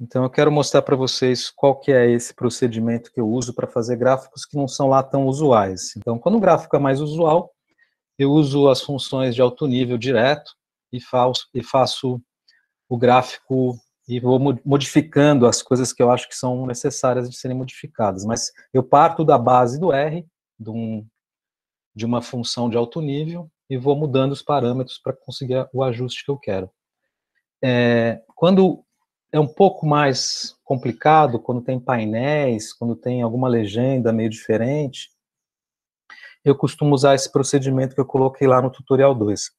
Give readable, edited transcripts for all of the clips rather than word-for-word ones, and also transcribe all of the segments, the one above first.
Então eu quero mostrar para vocês qual que é esse procedimento que eu uso para fazer gráficos que não são lá tão usuais. Então, quando o gráfico é mais usual, eu uso as funções de alto nível direto e faço o gráfico e vou modificando as coisas que eu acho que são necessárias de serem modificadas. Mas eu parto da base do R, de uma função de alto nível, e vou mudando os parâmetros para conseguir o ajuste que eu quero. Quando é um pouco mais complicado, quando tem painéis, quando tem alguma legenda meio diferente, eu costumo usar esse procedimento que eu coloquei lá no tutorial 2.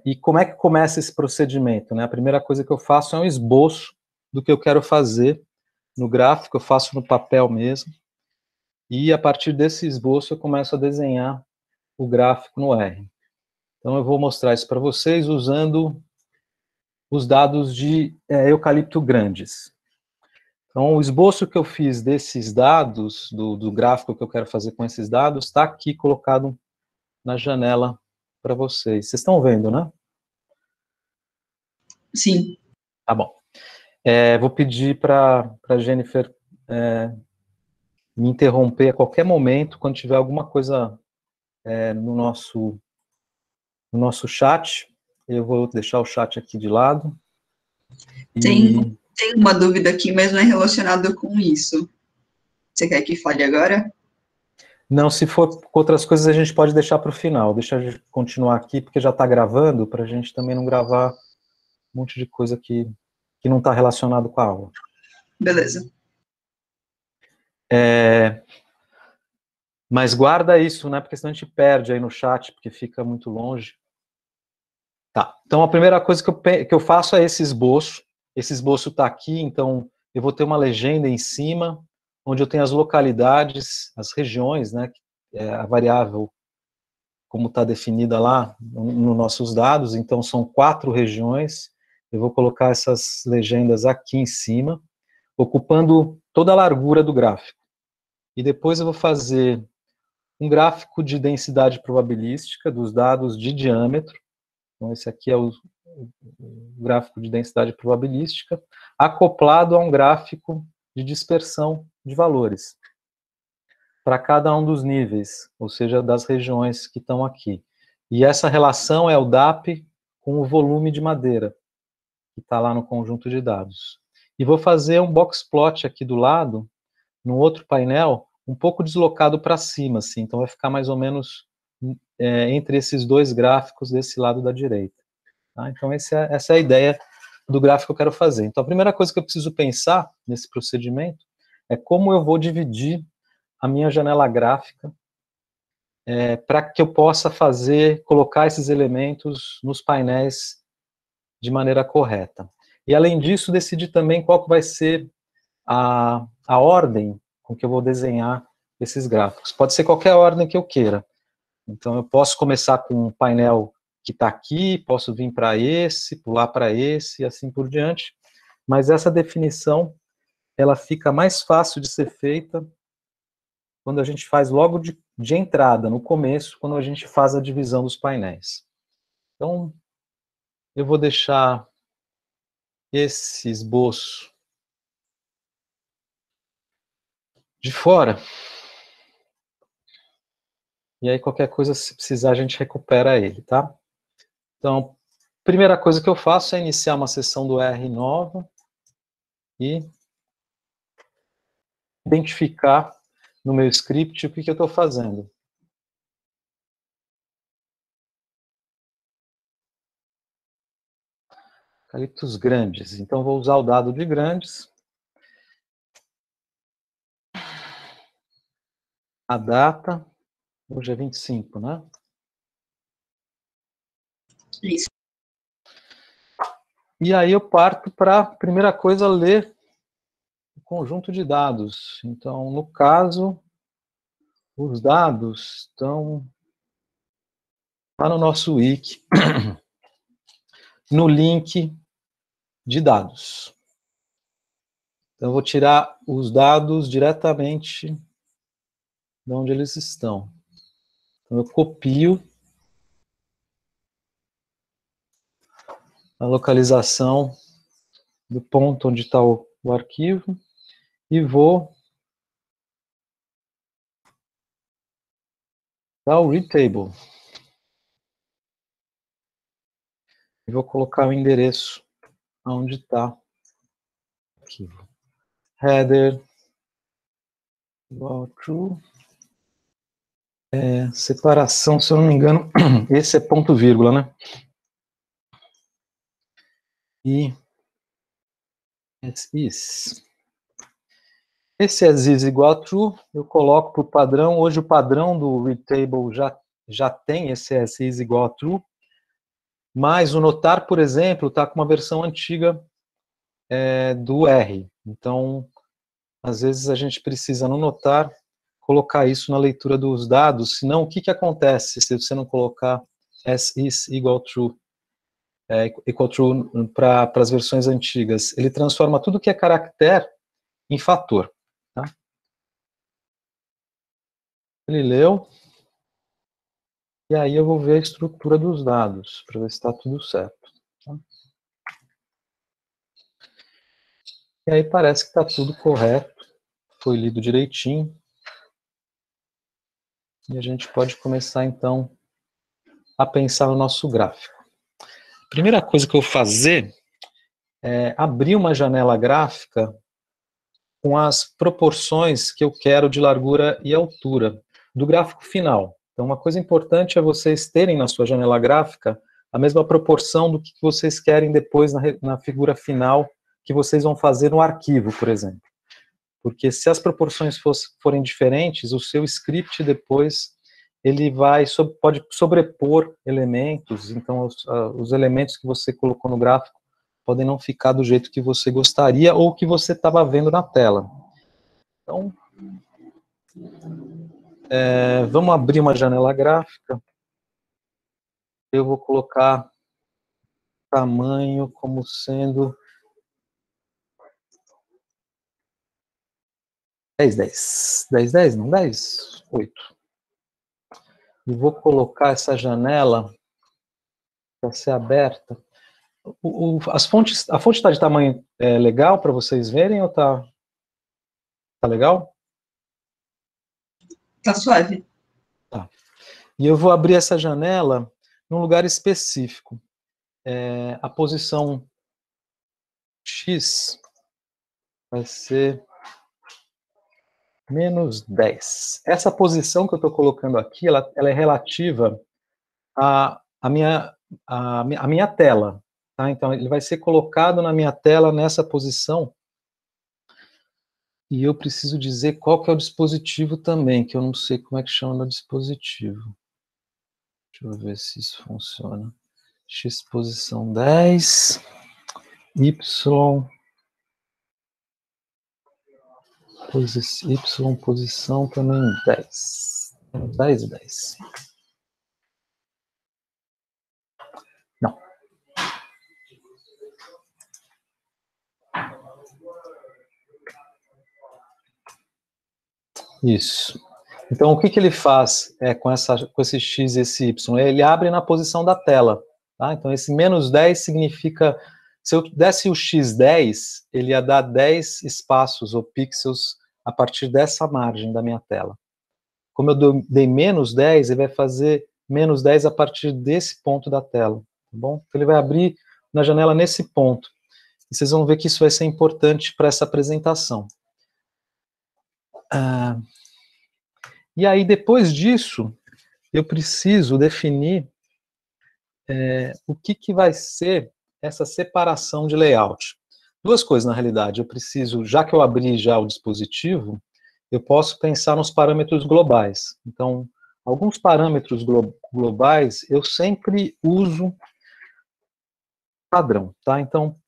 E como é que começa esse procedimento, né? A primeira coisa que eu faço é um esboço do que eu quero fazer no gráfico, eu faço no papel mesmo, e a partir desse esboço eu começo a desenhar o gráfico no R. Então eu vou mostrar isso para vocês usando os dados de eucalipto grandes. Então o esboço que eu fiz desses dados, do gráfico que eu quero fazer com esses dados, está aqui colocado na janela para vocês. Vocês estão vendo, né? Sim. Tá bom. Vou pedir para a Jennifer me interromper a qualquer momento, quando tiver alguma coisa no nosso chat. Eu vou deixar o chat aqui de lado. Tem uma dúvida aqui, mas não é relacionado com isso. Você quer que fale agora? Não, se for com outras coisas, a gente pode deixar para o final. Deixa eu continuar aqui, porque já está gravando, para a gente também não gravar um monte de coisa que não está relacionado com a aula. Beleza. Mas guarda isso, né? Porque senão a gente perde aí no chat, porque fica muito longe. Tá, então a primeira coisa que eu faço é esse esboço. Esse esboço está aqui, então eu vou ter uma legenda em cima, onde eu tenho as localidades, as regiões, né? A variável, como está definida lá nos nossos dados, então são 4 regiões. Eu vou colocar essas legendas aqui em cima, ocupando toda a largura do gráfico. E depois eu vou fazer um gráfico de densidade probabilística dos dados de diâmetro. Então esse aqui é o gráfico de densidade probabilística, acoplado a um gráfico de dispersão de valores, para cada um dos níveis, ou seja, das regiões que estão aqui. E essa relação é o DAP com o volume de madeira, que está lá no conjunto de dados. E vou fazer um box plot aqui do lado, no outro painel, um pouco deslocado para cima, assim, então vai ficar mais ou menos entre esses dois gráficos desse lado da direita. Tá? Então essa é a ideia do gráfico que eu quero fazer. Então a primeira coisa que eu preciso pensar nesse procedimento é como eu vou dividir a minha janela gráfica para que eu possa colocar esses elementos nos painéis de maneira correta. E além disso, decidir também qual que vai ser a ordem com que eu vou desenhar esses gráficos. Pode ser qualquer ordem que eu queira. Então eu posso começar com um painel que está aqui, posso vir para esse, pular para esse, e assim por diante. Mas essa definição, ela fica mais fácil de ser feita quando a gente faz logo de entrada, no começo, quando a gente faz a divisão dos painéis. Então, eu vou deixar esse esboço de fora. E aí, qualquer coisa, se precisar, a gente recupera ele, tá? Então, primeira coisa que eu faço é iniciar uma sessão do R nova e identificar no meu script o que eu estou fazendo. Eucaliptos grandes. Então, vou usar o dado de grandes. A data, hoje é 25, né? Isso. E aí eu parto para, primeira coisa, ler o conjunto de dados. Então, no caso, os dados estão lá no nosso wiki, no link de dados. Então, eu vou tirar os dados diretamente de onde eles estão. Então, eu copio a localização do ponto onde está o arquivo e vou dar o read table. E vou colocar o endereço onde está o arquivo. Header igual true. Separação, se eu não me engano, esse é ponto vírgula, né? E esse as is igual a true, eu coloco por padrão. Hoje o padrão do read table já tem esse as is igual a true, mas o notar, por exemplo, está com uma versão antiga do R. Então, às vezes a gente precisa no notar colocar isso na leitura dos dados, senão o que acontece se você não colocar as is igual true? Equal true para as versões antigas. Ele transforma tudo que é caractere em fator. Tá? Ele leu, e aí eu vou ver a estrutura dos dados, para ver se está tudo certo. Tá? E aí parece que está tudo correto, foi lido direitinho. E a gente pode começar, então, a pensar no nosso gráfico. A primeira coisa que eu vou fazer é abrir uma janela gráfica com as proporções que eu quero de largura e altura do gráfico final. Então, uma coisa importante é vocês terem na sua janela gráfica a mesma proporção do que vocês querem depois na figura final que vocês vão fazer no arquivo, por exemplo. Porque se as proporções forem diferentes, o seu script depois ele pode sobrepor elementos, então os elementos que você colocou no gráfico podem não ficar do jeito que você gostaria ou que você estava vendo na tela. Então, vamos abrir uma janela gráfica. Eu vou colocar tamanho como sendo 10, 10, não, 10, 8. E vou colocar essa janela para ser aberta. A fonte está de tamanho legal para vocês verem ou tá legal? Tá suave. Tá. E eu vou abrir essa janela num lugar específico. A posição X vai ser menos 10. Essa posição que eu estou colocando aqui, ela é relativa à minha tela. Tá? Então, ele vai ser colocado na minha tela nessa posição. E eu preciso dizer qual que é o dispositivo também, que eu não sei como é que chama no dispositivo. Deixa eu ver se isso funciona. X posição 10, Y posição também 10. 10 e 10. Não. Isso. Então, o que ele faz com esse X e esse Y? Ele abre na posição da tela. Tá? Então, esse menos 10 significa, se eu desse o X10, ele ia dar 10 espaços ou pixels a partir dessa margem da minha tela. Como eu dei menos 10, ele vai fazer menos 10 a partir desse ponto da tela. Tá bom? Então, ele vai abrir na janela nesse ponto. E vocês vão ver que isso vai ser importante para essa apresentação. E aí, depois disso, eu preciso definir o que vai ser essa separação de layout. Duas coisas, na realidade. Eu preciso, já que eu abri já o dispositivo, eu posso pensar nos parâmetros globais. Então, alguns parâmetros globais, eu sempre uso padrão, tá? Então,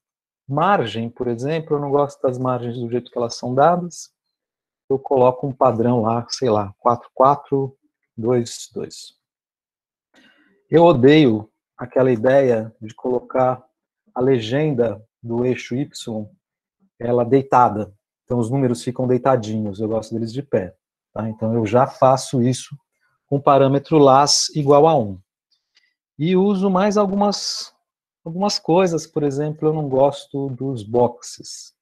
margem, por exemplo, eu não gosto das margens do jeito que elas são dadas. Eu coloco um padrão lá, sei lá, 4422. Eu odeio aquela ideia de colocar a legenda do eixo Y, ela deitada. Então, os números ficam deitadinhos, eu gosto deles de pé. Tá? Então, eu já faço isso com parâmetro las igual a 1. E uso mais algumas Algumas coisas, por exemplo, eu não gosto dos boxes,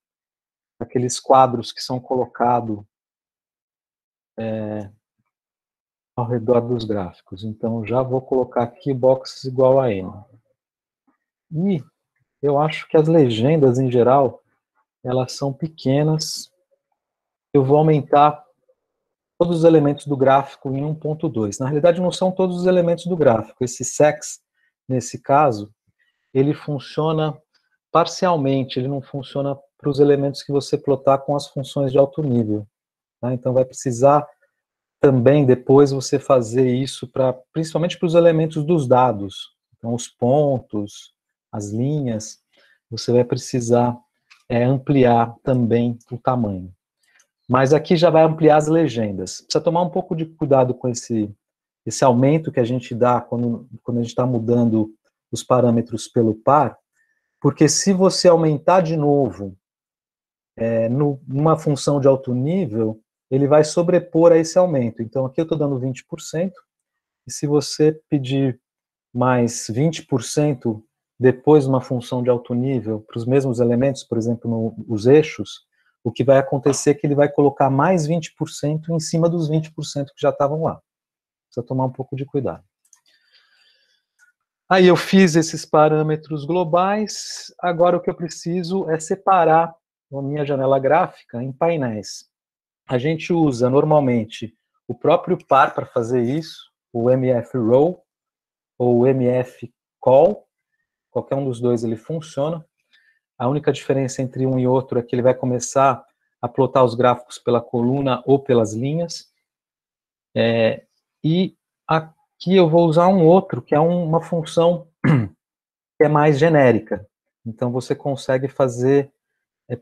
aqueles quadros que são colocados ao redor dos gráficos. Então, já vou colocar aqui boxes igual a N. E eu acho que as legendas, em geral, elas são pequenas. Eu vou aumentar todos os elementos do gráfico em 1.2. Na realidade, não são todos os elementos do gráfico. Esse sex, nesse caso, ele funciona parcialmente, ele não funciona para os elementos que você plotar com as funções de alto nível. Tá? Então, vai precisar também, depois, você fazer isso, principalmente para os elementos dos dados. Então, os pontos, as linhas, você vai precisar ampliar também o tamanho. Mas aqui já vai ampliar as legendas. Precisa tomar um pouco de cuidado com esse aumento que a gente dá quando a gente está mudando os parâmetros pelo par, porque se você aumentar de novo numa função de alto nível, ele vai sobrepor a esse aumento. Então, aqui eu estou dando 20%, e se você pedir mais 20% depois de uma função de alto nível para os mesmos elementos, por exemplo, nos eixos, o que vai acontecer é que ele vai colocar mais 20% em cima dos 20% que já estavam lá. Precisa tomar um pouco de cuidado. Aí eu fiz esses parâmetros globais, agora o que eu preciso é separar a minha janela gráfica em painéis. A gente usa normalmente o próprio par para fazer isso, o MF Row ou o MF Call, qualquer um dos dois ele funciona. A única diferença entre um e outro é que ele vai começar a plotar os gráficos pela coluna ou pelas linhas. E aqui eu vou usar um outro, que é uma função que é mais genérica. Então, você consegue fazer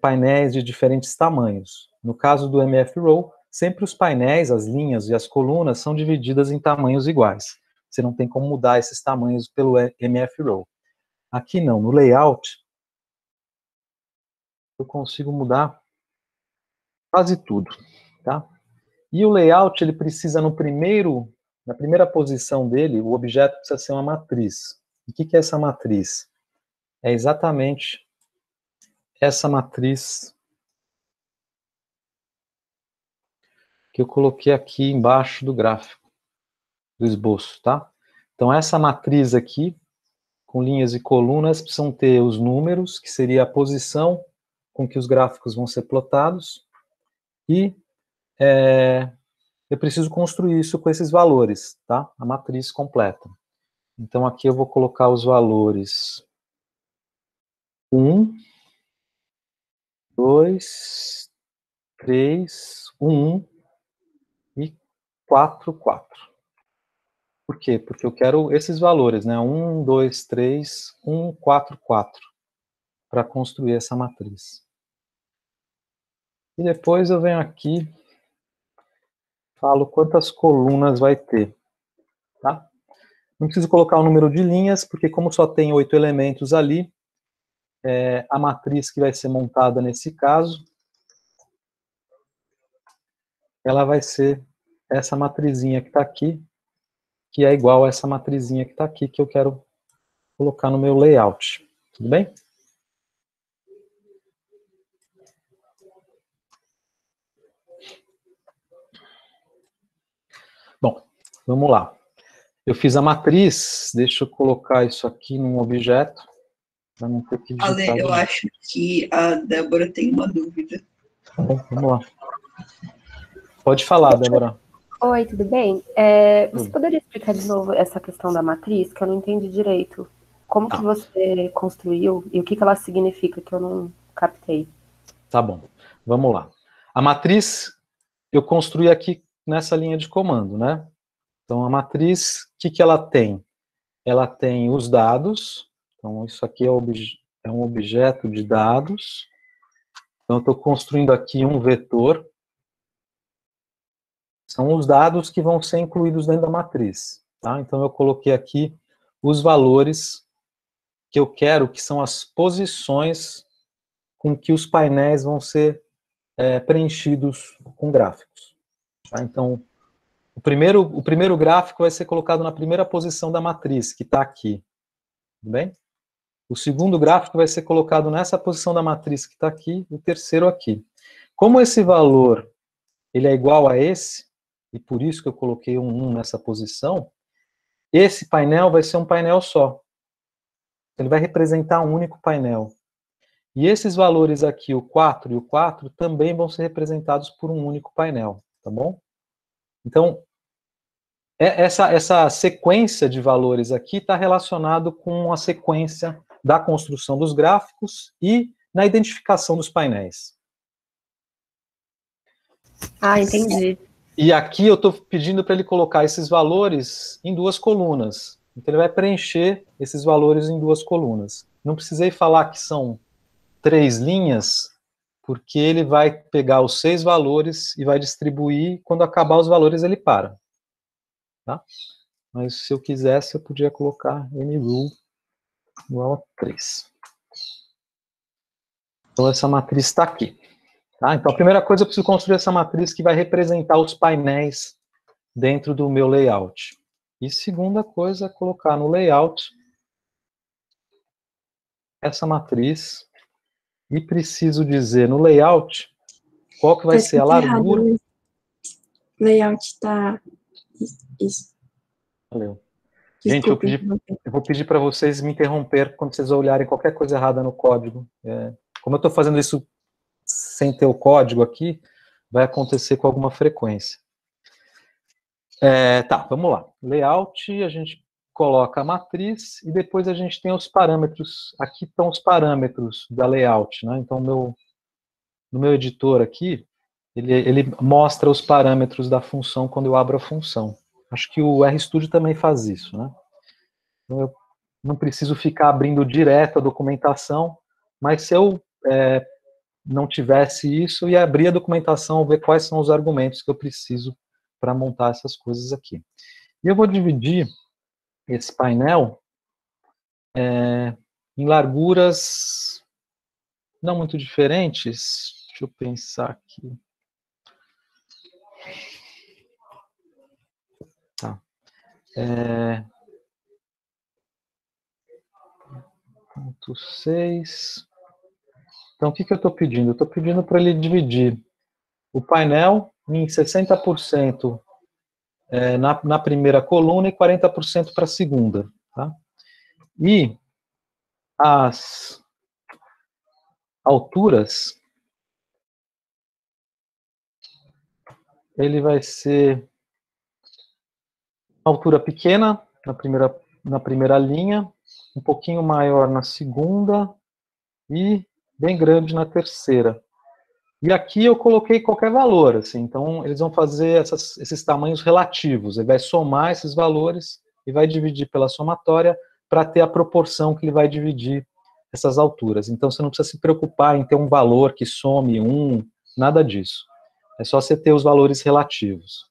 painéis de diferentes tamanhos. No caso do MF Row, sempre os painéis, as linhas e as colunas são divididas em tamanhos iguais. Você não tem como mudar esses tamanhos pelo MF Row. Aqui não, no layout, eu consigo mudar quase tudo, tá? E o layout, ele precisa na primeira posição dele, o objeto precisa ser uma matriz. E o que é essa matriz? É exatamente essa matriz que eu coloquei aqui embaixo do gráfico, do esboço, tá? Então, essa matriz aqui, com linhas e colunas, precisam ter os números, que seria a posição com que os gráficos vão ser plotados, e eu preciso construir isso com esses valores, tá? A matriz completa. Então, aqui eu vou colocar os valores 1, 2, 3, 1 e 4, 4. Por quê? Porque eu quero esses valores, né? 1, 2, 3, 1, 4, 4, para construir essa matriz. E depois eu venho aqui, falo quantas colunas vai ter, tá? Não preciso colocar o número de linhas, porque como só tem 8 elementos ali, a matriz que vai ser montada nesse caso, ela vai ser essa matrizinha que está aqui, que é igual a essa matrizinha que está aqui, que eu quero colocar no meu layout. Tudo bem? Bom, vamos lá. Eu fiz a matriz, deixa eu colocar isso aqui num objeto, para não ter que digitar. Ale, eu acho que a Débora tem uma dúvida. Tá bom, vamos lá. Pode falar, Débora. Oi, tudo bem? Você poderia explicar de novo essa questão da matriz, que eu não entendi direito? Como que você construiu e o que ela significa, que eu não captei? Tá bom, vamos lá. A matriz eu construí aqui nessa linha de comando, né? Então, a matriz, o que ela tem? Ela tem os dados, então isso aqui é um objeto de dados. Então, eu estou construindo aqui um vetor. São os dados que vão ser incluídos dentro da matriz, tá? Então, eu coloquei aqui os valores que eu quero, que são as posições com que os painéis vão ser preenchidos com gráficos. Tá? Então, o primeiro gráfico vai ser colocado na primeira posição da matriz, que está aqui. Tudo bem? O segundo gráfico vai ser colocado nessa posição da matriz que está aqui, o terceiro aqui. Como esse valor ele é igual a esse, e por isso que eu coloquei um 1 nessa posição, esse painel vai ser um painel só. Ele vai representar um único painel. E esses valores aqui, o 4 e o 4, também vão ser representados por um único painel, tá bom? Então, essa sequência de valores aqui está relacionado com a sequência da construção dos gráficos e na identificação dos painéis. Ah, entendi. E aqui eu estou pedindo para ele colocar esses valores em duas colunas. Então ele vai preencher esses valores em duas colunas. Não precisei falar que são 3 linhas, porque ele vai pegar os 6 valores e vai distribuir, quando acabar os valores ele para. Tá? Mas se eu quisesse, eu podia colocar nrule igual a 3. Então essa matriz está aqui. Tá? Então a primeira coisa, eu preciso construir essa matriz que vai representar os painéis dentro do meu layout. E segunda coisa é colocar no layout essa matriz. E preciso dizer no layout qual que vai ser a largura. Errado. Layout tá... Isso. Valeu. Desculpe, Gente, eu vou pedir para vocês me interromper quando vocês olharem qualquer coisa errada no código. Como eu estou fazendo isso sem ter o código aqui, vai acontecer com alguma frequência. Tá, vamos lá. Layout, a gente coloca a matriz e depois a gente tem os parâmetros. Aqui estão os parâmetros da layout, né? Então, no meu editor aqui, ele mostra os parâmetros da função quando eu abro a função. Acho que o RStudio também faz isso, né? Então, eu não preciso ficar abrindo direto a documentação, mas se eu não tivesse isso, eu ia abrir a documentação, ver quais são os argumentos que eu preciso para montar essas coisas aqui. E eu vou dividir esse painel em larguras não muito diferentes. Deixa eu pensar aqui. Tá. 0,6. Então, o que eu estou pedindo? Eu estou pedindo para ele dividir o painel em 60% na primeira coluna e 40% para a segunda. Tá? E as alturas, ele vai ser altura pequena na primeira linha, um pouquinho maior na segunda e bem grande na terceira. E aqui eu coloquei qualquer valor, assim, então eles vão fazer esses tamanhos relativos, ele vai somar esses valores e vai dividir pela somatória para ter a proporção que ele vai dividir essas alturas. Então você não precisa se preocupar em ter um valor que some 1, nada disso. É só você ter os valores relativos.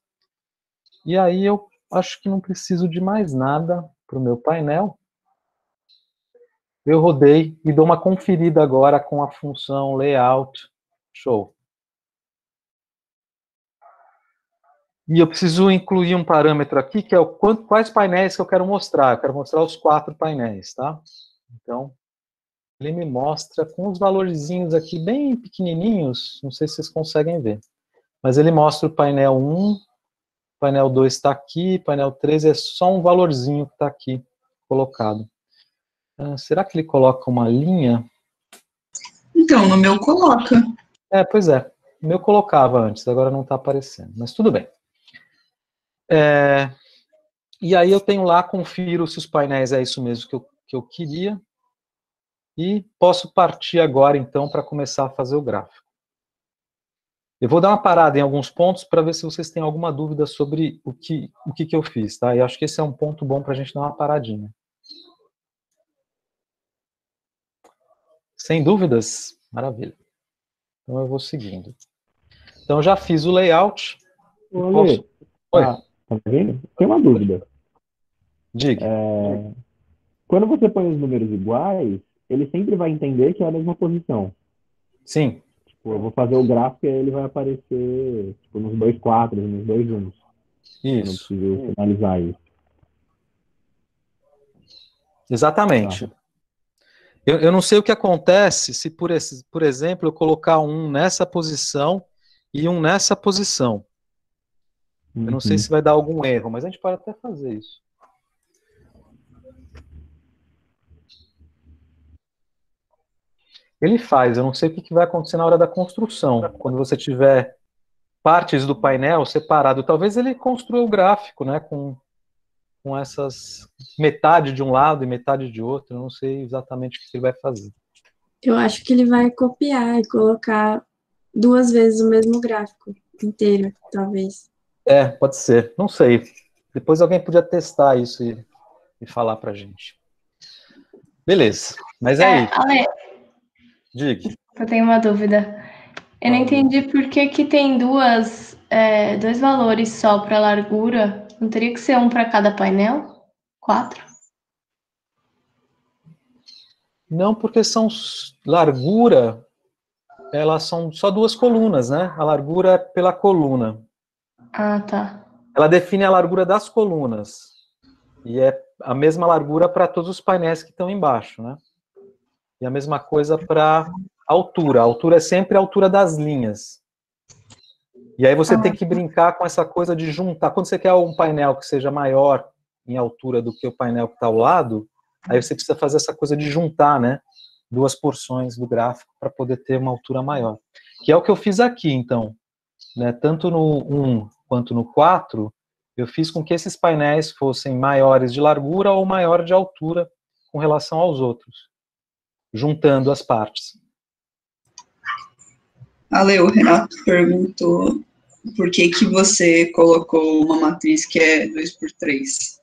E aí eu acho que não preciso de mais nada para o meu painel. Eu rodei e dou uma conferida agora com a função layout. Show. E eu preciso incluir um parâmetro aqui, que é quais painéis que eu quero mostrar. Eu quero mostrar os 4 painéis, tá? Então, ele me mostra com os valorzinhos aqui bem pequenininhos, não sei se vocês conseguem ver. Mas ele mostra o painel 1, painel 2 está aqui, painel 3 é só um valorzinho que está aqui colocado. Será que ele coloca uma linha? Então, no meu coloca. Pois é. O meu colocava antes, agora não está aparecendo. Mas tudo bem. E aí eu tenho lá, confiro se os painéis é isso mesmo que eu queria. E posso partir agora, então, para começar a fazer o gráfico. Eu vou dar uma parada em alguns pontos para ver se vocês têm alguma dúvida sobre o que eu fiz, tá? E acho que esse é um ponto bom para a gente dar uma paradinha. Sem dúvidas? Maravilha. Então eu vou seguindo. Então eu já fiz o layout. Oi. Tá vendo? Tem uma dúvida. Diga. Quando você põe os números iguais, ele sempre vai entender que é a mesma posição. Sim. Tipo, eu vou fazer o gráfico e aí ele vai aparecer tipo, nos 2 quadros, nos 2 1. Isso. Eu não preciso finalizar isso. Exatamente. Tá. Eu não sei o que acontece se, por exemplo, eu colocar um nessa posição e um nessa posição. Eu não sei se vai dar algum erro, mas a gente pode até fazer isso. Ele faz, eu não sei o que vai acontecer na hora da construção. Quando você tiver partes do painel separado, talvez ele construa o gráfico, né, com essas metade de um lado e metade de outro. Eu não sei exatamente o que ele vai fazer. Eu acho que ele vai copiar e colocar 2 vezes o mesmo gráfico inteiro, talvez. Pode ser. Não sei. Depois alguém podia testar isso e falar pra gente. Beleza. Mas é isso. Ale, Diga. eu tenho uma dúvida. Eu não entendi por que tem dois valores só para largura. Não teria que ser um para cada painel? 4? Não, porque são largura, elas são só 2 colunas, né? A largura é pela coluna. Ah, tá. Ela define a largura das colunas. E é a mesma largura para todos os painéis que estão embaixo, né? E a mesma coisa para altura. A altura é sempre a altura das linhas. E aí você tem que brincar com essa coisa de juntar. Quando você quer um painel que seja maior em altura do que o painel que está ao lado, aí você precisa fazer essa coisa de juntar, né? 2 porções do gráfico para poder ter uma altura maior. Que é o que eu fiz aqui, então. Né? Tanto no 1 quanto no 4, eu fiz com que esses painéis fossem maiores de largura ou maior de altura com relação aos outros, juntando as partes. Ale, o Renato perguntou por que você colocou uma matriz que é 2×3.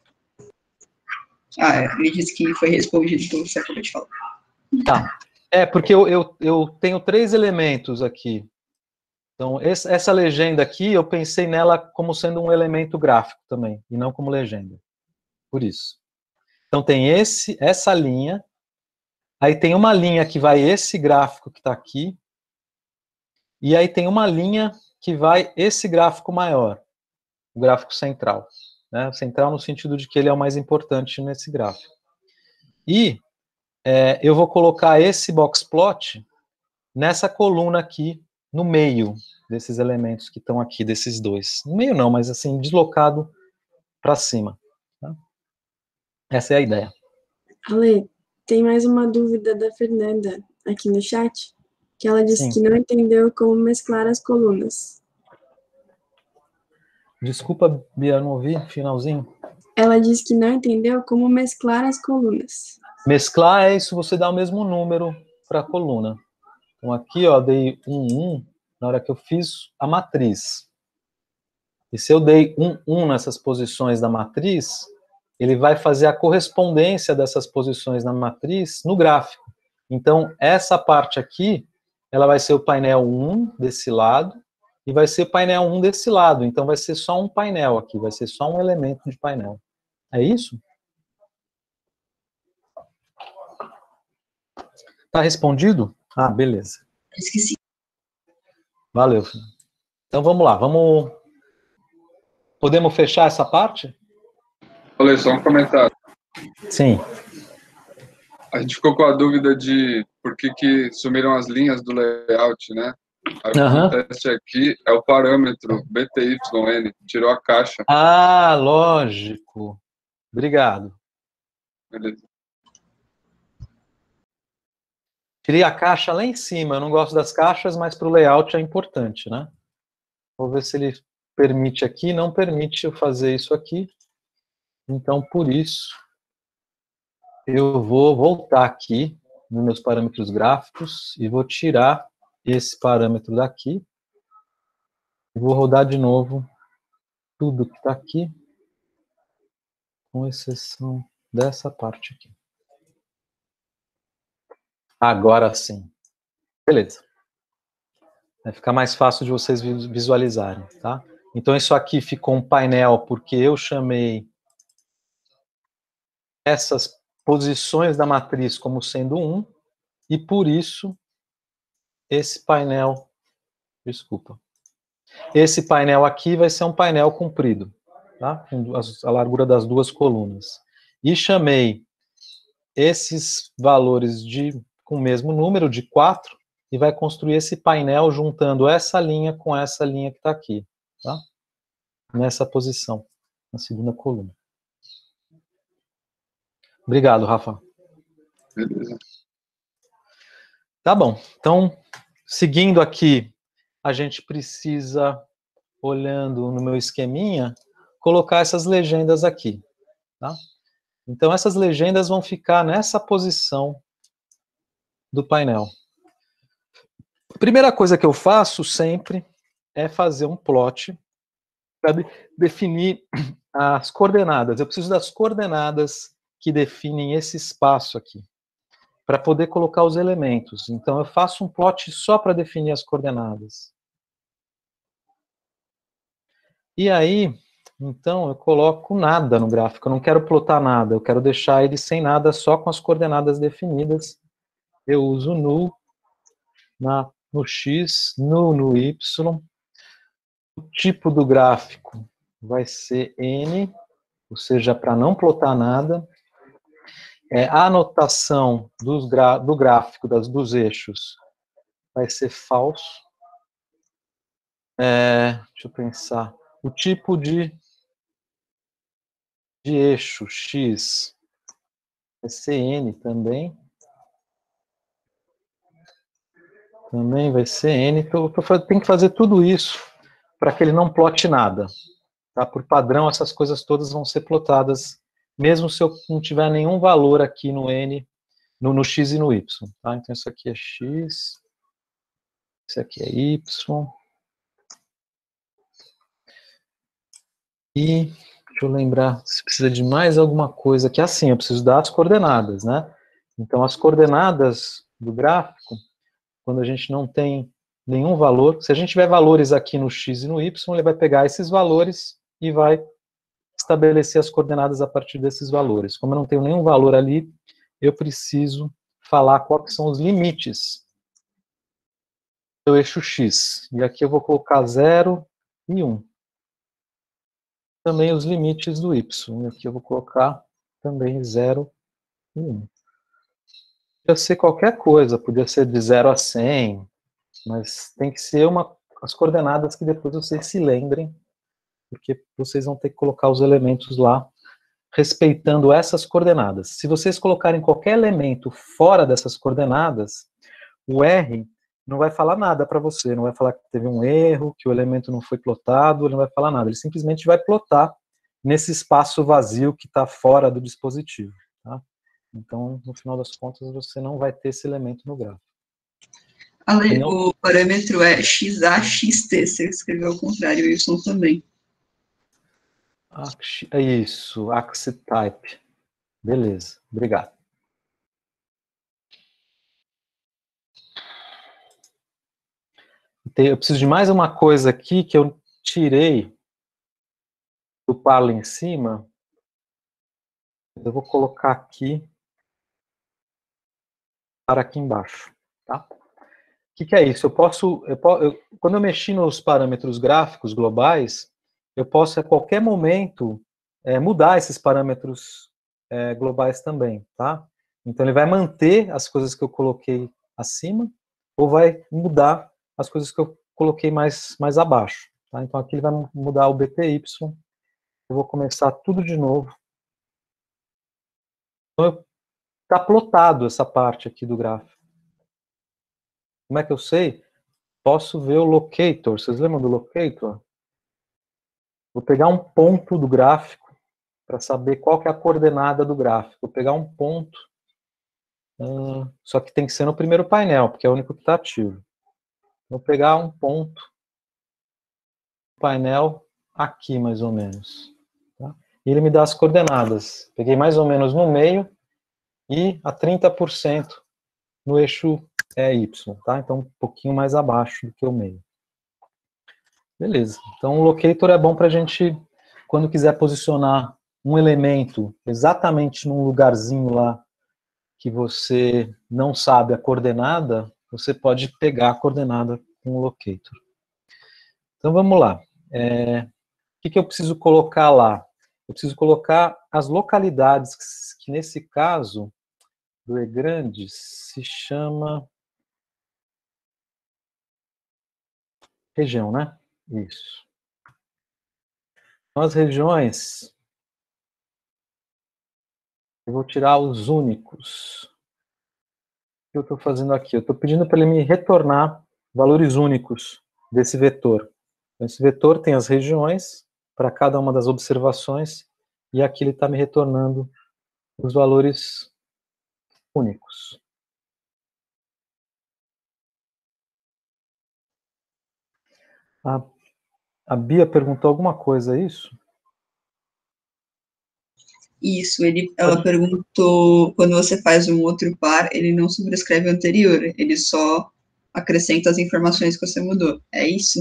Ele disse que foi respondido pelo que você acabou de falar. Tá. Porque eu tenho 3 elementos aqui. Então, essa legenda aqui, eu pensei nela como sendo um elemento gráfico também, e não como legenda. Por isso. Então, tem essa linha, aí tem uma linha que vai esse gráfico que está aqui, e aí tem uma linha que vai esse gráfico maior, o gráfico central. Né? Central no sentido de que ele é o mais importante nesse gráfico. E eu vou colocar esse boxplot nessa coluna aqui, no meio desses elementos que estão aqui, desses 2. No meio não, mas assim, deslocado para cima. Tá? Essa é a ideia. Ale, tem mais uma dúvida da Fernanda aqui no chat, que ela disse Sim. que não entendeu como mesclar as colunas. Desculpa, Bia, não ouvi o finalzinho. Ela disse que não entendeu como mesclar as colunas. Mesclar é isso, você dá o mesmo número para a coluna. Então aqui, ó, dei 1 na hora que eu fiz a matriz. E se eu dei 1 nessas posições da matriz, ele vai fazer a correspondência dessas posições na matriz no gráfico. Então, essa parte aqui, ela vai ser o painel 1 desse lado, e vai ser o painel 1 desse lado. Então, vai ser só um painel aqui, vai ser só um elemento de painel. É isso? Tá respondido? Ah, beleza. Esqueci. Valeu. Então, vamos lá. Podemos fechar essa parte? Olha só um comentário. Sim. A gente ficou com a dúvida de por que sumiram as linhas do layout, né? Aí o que acontece aqui é o parâmetro BTYN, tirou a caixa. Ah, lógico. Obrigado. Beleza. Tirei a caixa lá em cima. Eu não gosto das caixas, mas para o layout é importante, né? Vou ver se ele permite aqui. Não permite eu fazer isso aqui. Então, por isso, eu vou voltar aqui nos meus parâmetros gráficos e vou tirar esse parâmetro daqui. E vou rodar de novo tudo que está aqui, com exceção dessa parte aqui. Agora sim. Beleza. Vai ficar mais fácil de vocês visualizarem, tá? Então, isso aqui ficou um painel porque eu chamei essas posições da matriz como sendo 1, e por isso, esse painel, desculpa, esse painel aqui vai ser um painel comprido, tá? Com a largura das 2 colunas. E chamei esses valores com o mesmo número, de 4, e vai construir esse painel juntando essa linha com essa linha que está aqui, tá? Nessa posição, na segunda coluna. Obrigado, Rafa. Beleza. Tá bom. Então, seguindo aqui, a gente precisa, olhando no meu esqueminha, colocar essas legendas aqui, tá? Então, essas legendas vão ficar nessa posição do painel. A primeira coisa que eu faço sempre é fazer um plot para definir as coordenadas. Eu preciso das coordenadas que definem esse espaço aqui, para poder colocar os elementos. Então, eu faço um plot só para definir as coordenadas. E aí, então, eu coloco nada no gráfico. Eu não quero plotar nada, eu quero deixar ele sem nada, só com as coordenadas definidas. Eu uso null no x, null no y. O tipo do gráfico vai ser n, ou seja, para não plotar nada. A anotação do gráfico dos eixos vai ser falso. Deixa eu pensar. O tipo de eixo x vai ser n também. Também vai ser n. Então, tem que fazer tudo isso para que ele não plote nada. Tá? Por padrão, essas coisas todas vão ser plotadas, mesmo se eu não tiver nenhum valor aqui no n, no x e no y. Tá? Então, isso aqui é x, isso aqui é y. E, deixa eu lembrar, se precisa de mais alguma coisa, que assim, eu preciso dar as coordenadas, né? Então, as coordenadas do gráfico, quando a gente não tem nenhum valor, se a gente tiver valores aqui no x e no y, ele vai pegar esses valores e vai estabelecer as coordenadas a partir desses valores. Como eu não tenho nenhum valor ali, eu preciso falar quais são os limites do eixo x. E aqui eu vou colocar 0 e 1. Também os limites do y. E aqui eu vou colocar também 0 e 1. Podia ser qualquer coisa, podia ser de 0 a 100, mas tem que ser as coordenadas que depois vocês se lembrem, porque vocês vão ter que colocar os elementos lá, respeitando essas coordenadas. Se vocês colocarem qualquer elemento fora dessas coordenadas, o R não vai falar nada para você, não vai falar que teve um erro, que o elemento não foi plotado, ele não vai falar nada, ele simplesmente vai plotar nesse espaço vazio que está fora do dispositivo. Tá? Então, no final das contas, você não vai ter esse elemento no gráfico. Ale, o parâmetro é XAXT, você escreveu ao contrário, Y também. É isso, AXItype. Beleza, obrigado. Eu preciso de mais uma coisa aqui que eu tirei do par lá em cima. Eu vou colocar aqui para aqui embaixo, tá? O que é isso? Quando eu mexi nos parâmetros gráficos globais, eu posso a qualquer momento mudar esses parâmetros globais também, tá? Então ele vai manter as coisas que eu coloquei acima ou vai mudar as coisas que eu coloquei mais abaixo, tá? Então aqui ele vai mudar o BTY. Eu vou começar tudo de novo. Então está plotado essa parte aqui do gráfico. Como é que eu sei? Posso ver o locator. Vocês lembram do locator? Vou pegar um ponto do gráfico para saber qual que é a coordenada do gráfico. Vou pegar um ponto, só que tem que ser no primeiro painel, porque é o único que está ativo. Vou pegar um ponto, painel aqui mais ou menos. Tá? E ele me dá as coordenadas. Peguei mais ou menos no meio e a 30% no eixo Y, tá? Então um pouquinho mais abaixo do que o meio. Beleza. Então o locator é bom para a gente, quando quiser posicionar um elemento exatamente num lugarzinho lá que você não sabe a coordenada, você pode pegar a coordenada com o locator. Então vamos lá. O que eu preciso colocar lá? Eu preciso colocar as localidades que nesse caso do E-grande se chama região, né? Isso. Então, as regiões, eu vou tirar os únicos. O que eu estou fazendo aqui? Eu estou pedindo para ele me retornar valores únicos desse vetor. Então, esse vetor tem as regiões para cada uma das observações, e aqui ele está me retornando os valores únicos. A Bia perguntou alguma coisa, é isso? Isso, ela perguntou, quando você faz um outro par, ele não sobrescreve o anterior, ele só acrescenta as informações que você mudou, é isso?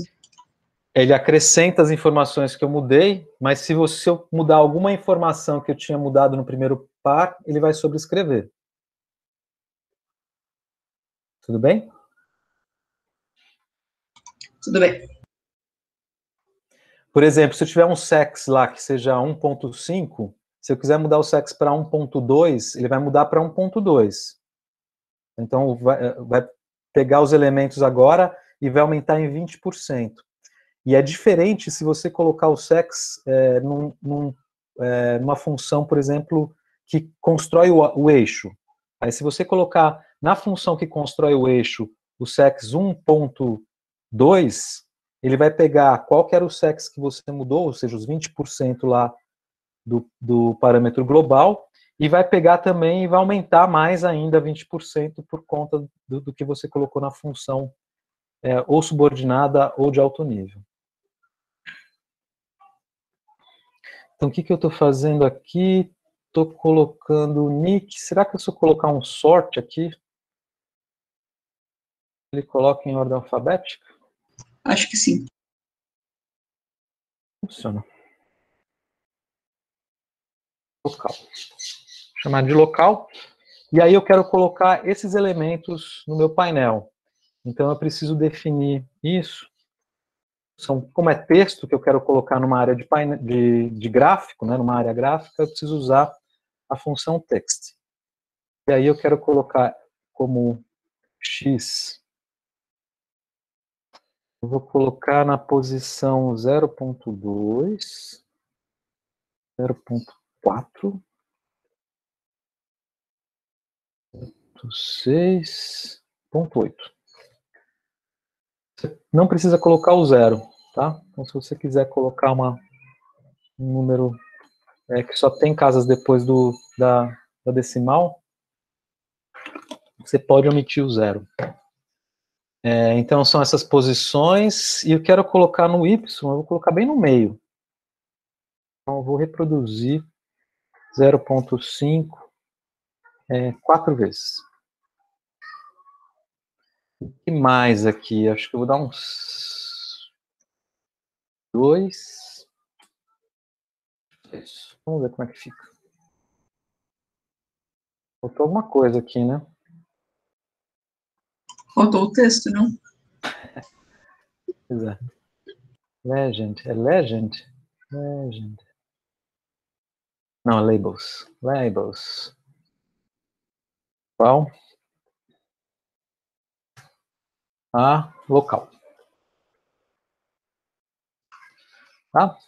Ele acrescenta as informações que eu mudei, mas se eu mudar alguma informação que eu tinha mudado no primeiro par, ele vai sobrescrever. Tudo bem? Tudo bem. Por exemplo, se eu tiver um sex lá que seja 1.5, se eu quiser mudar o sex para 1.2, ele vai mudar para 1.2. Então, vai pegar os elementos agora e vai aumentar em 20%. E é diferente se você colocar o sex numa função, por exemplo, que constrói o eixo. Aí, se você colocar na função que constrói o eixo o sex 1.2, ele vai pegar qual que era o sex que você mudou, ou seja, os 20% lá do parâmetro global, e vai pegar também e vai aumentar mais ainda 20% por conta do que você colocou na função ou subordinada ou de alto nível. Então, o que eu estou fazendo aqui? Estou colocando o nick. Será que se eu colocar um sort aqui, ele coloca em ordem alfabética? Acho que sim. Funciona. Local. Vou chamar de local. E aí eu quero colocar esses elementos no meu painel. Então eu preciso definir isso. Como é texto que eu quero colocar numa área de gráfico, né, numa área gráfica, eu preciso usar a função text. E aí eu quero colocar como x, eu vou colocar na posição 0.2, 0.4, 6.8. Você não precisa colocar o 0, tá? Então, se você quiser colocar um número que só tem casas depois da decimal, você pode omitir o 0. Então, são essas posições, e eu quero colocar no y, eu vou colocar bem no meio. Então, eu vou reproduzir 0.5 4 vezes. O que mais aqui? Acho que eu vou dar uns 2. Isso. Vamos ver como é que fica. Faltou alguma coisa aqui, né? Faltou o texto, não? Pois é. Legend. É legend? Legend. Não, labels. Labels. Qual? Local. Tá?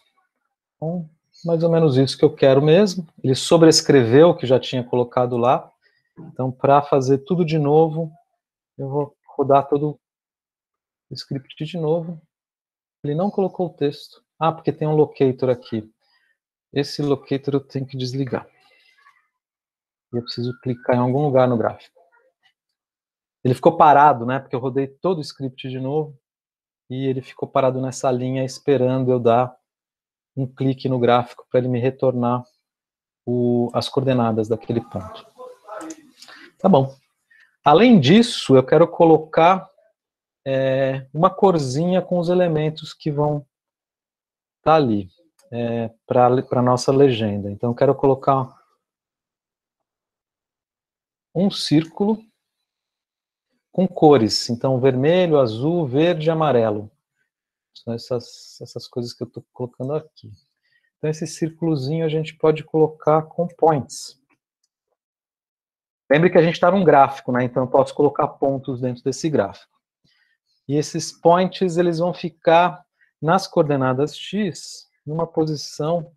Então, mais ou menos isso que eu quero mesmo. Ele sobrescreveu o que já tinha colocado lá. Então, para fazer tudo de novo, eu vou rodar todo o script de novo. Ele não colocou o texto. Porque tem um locator aqui. Esse locator eu tenho que desligar. Eu preciso clicar em algum lugar no gráfico. Ele ficou parado, né? Porque eu rodei todo o script de novo. E ele ficou parado nessa linha esperando eu dar um clique no gráfico para ele me retornar as coordenadas daquele ponto. Tá bom. Além disso, eu quero colocar uma corzinha com os elementos que vão estar ali para a nossa legenda. Então, eu quero colocar um círculo com cores. Então, vermelho, azul, verde e amarelo. São essas coisas que eu estou colocando aqui. Então, esse círculozinho a gente pode colocar com points. Lembre que a gente está num gráfico, né? Então eu posso colocar pontos dentro desse gráfico. E esses points, eles vão ficar nas coordenadas x, numa posição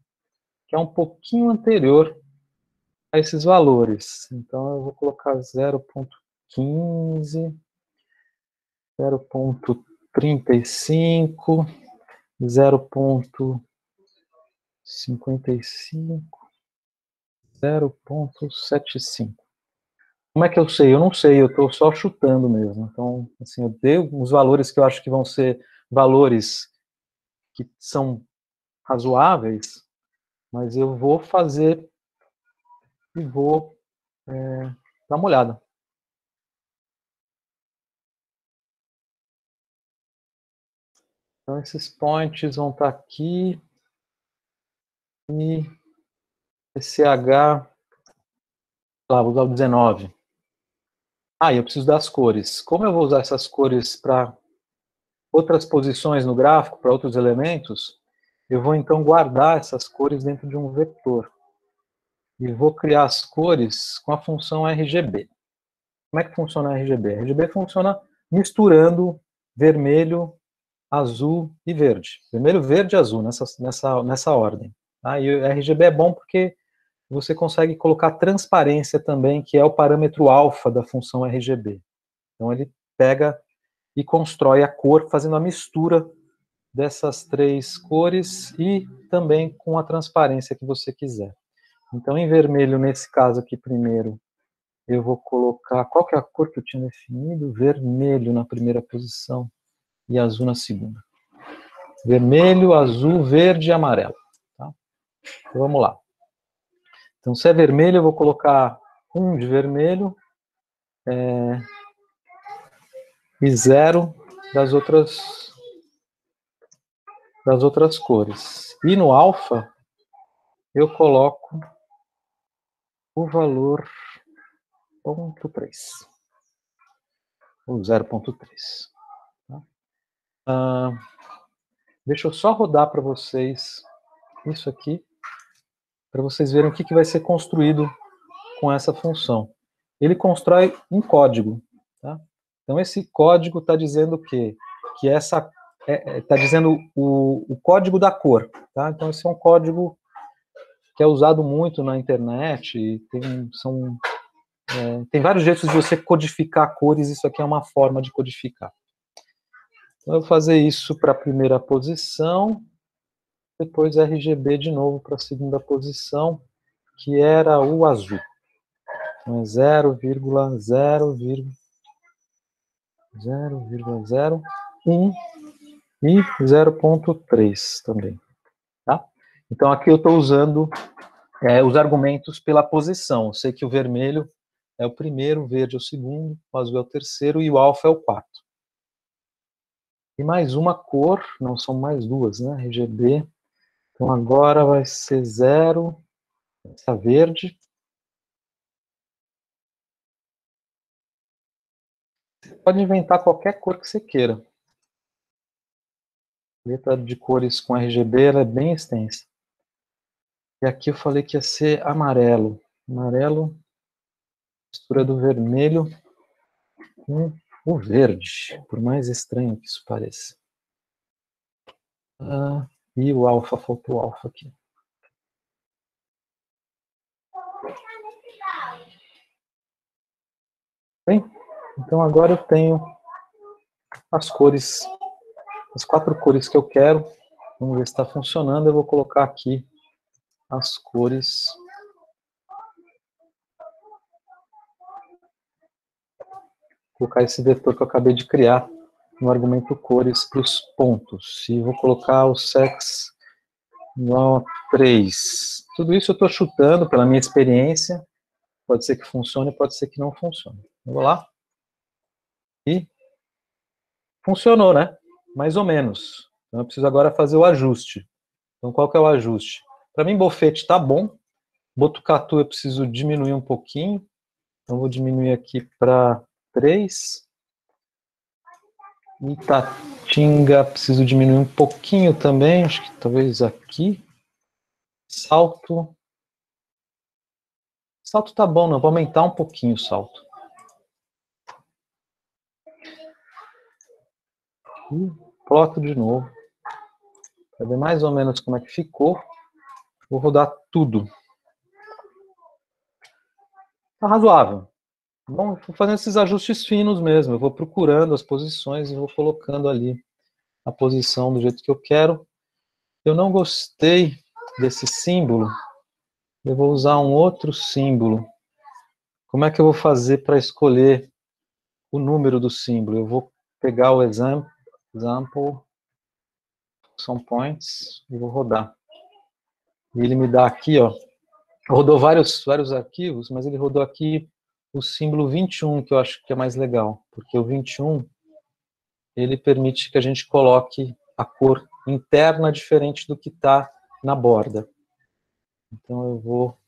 que é um pouquinho anterior a esses valores. Então eu vou colocar 0.15, 0.35, 0.55, 0.75. Como é que eu sei? Eu não sei, eu estou só chutando mesmo. Então, assim, eu dei os valores que eu acho que vão ser valores que são razoáveis, mas eu vou fazer e vou dar uma olhada. Então, esses points vão estar aqui e esse H, lá, vou usar o 19. Ah, e eu preciso das cores. Como eu vou usar essas cores para outras posições no gráfico, para outros elementos, eu vou então guardar essas cores dentro de um vetor. E vou criar as cores com a função RGB. Como é que funciona a RGB? A RGB funciona misturando vermelho, azul e verde. Vermelho, verde e azul, nessa ordem. Tá? E o RGB é bom porque você consegue colocar transparência também, que é o parâmetro alfa da função RGB. Então ele pega e constrói a cor fazendo a mistura dessas três cores e também com a transparência que você quiser. Então, em vermelho, nesse caso aqui primeiro, eu vou colocar... Qual que é a cor que eu tinha definido? Vermelho na primeira posição e azul na segunda. Vermelho, azul, verde e amarelo. Tá? Então, vamos lá. Então, se é vermelho, eu vou colocar 1 de vermelho e 0 das outras cores. E no alfa, eu coloco o valor 0.3. Ou 0.3. Tá? Deixa eu só rodar para vocês isso aqui, para vocês verem o que vai ser construído com essa função. Ele constrói um código. Tá? Então, esse código está dizendo o quê? Que essa está dizendo o código da cor. Tá? Então, esse é um código que é usado muito na internet. E tem vários jeitos de você codificar cores. Isso aqui é uma forma de codificar. Então, eu vou fazer isso para a primeira posição. Depois RGB de novo para a segunda posição, que era o azul. Então, é 0,001 e 0.3 também. Tá? Então, aqui eu estou usando os argumentos pela posição. Eu sei que o vermelho é o primeiro, o verde é o segundo, o azul é o terceiro e o alfa é o quarto. E mais uma cor, não são mais duas, né? RGB. Então, agora vai ser 0, essa verde. Você pode inventar qualquer cor que você queira. A letra de cores com RGB ela é bem extensa. E aqui eu falei que ia ser amarelo. Amarelo, mistura do vermelho com o verde, por mais estranho que isso pareça. E o alfa, faltou o alfa aqui. Bem, então agora eu tenho as cores, as 4 cores que eu quero. Vamos ver se está funcionando. Eu vou colocar aqui as cores. Vou colocar esse vetor que eu acabei de criar no argumento cores para os pontos. E vou colocar o sex igual a 3. Tudo isso eu estou chutando pela minha experiência. Pode ser que funcione, pode ser que não funcione. Eu vou lá. E funcionou, né? Mais ou menos. Então eu preciso agora fazer o ajuste. Então qual que é o ajuste? Para mim, Bofete está bom. Botucatu eu preciso diminuir um pouquinho. Então vou diminuir aqui para 3. Itatinga preciso diminuir um pouquinho também. Acho que talvez aqui. Salto Salto tá bom, não. Vou aumentar um pouquinho o salto. E ploto de novo. Para ver mais ou menos como é que ficou. Vou rodar tudo. Tá razoável. Bom, eu vou fazendo esses ajustes finos mesmo. Eu vou procurando as posições e vou colocando ali a posição do jeito que eu quero. Eu não gostei desse símbolo. Eu vou usar um outro símbolo. Como é que eu vou fazer para escolher o número do símbolo? Eu vou pegar o example some points e vou rodar. E ele me dá aqui, ó, rodou vários arquivos, mas ele rodou aqui o símbolo 21, que eu acho que é mais legal, porque o 21, ele permite que a gente coloque a cor interna diferente do que está na borda. Então eu vou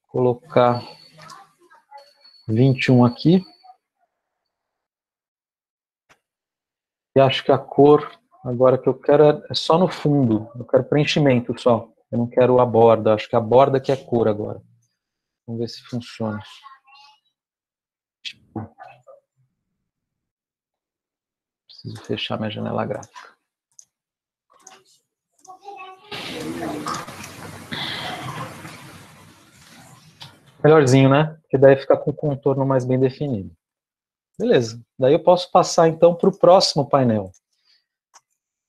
colocar 21 aqui. E acho que a cor, agora que eu quero, é só no fundo. Eu quero preenchimento só. Eu não quero a borda. Acho que a borda que é cor agora. Vamos ver se funciona. Preciso fechar minha janela gráfica. Melhorzinho, né? Porque daí fica com o contorno mais bem definido. Beleza. Daí eu posso passar então para o próximo painel. O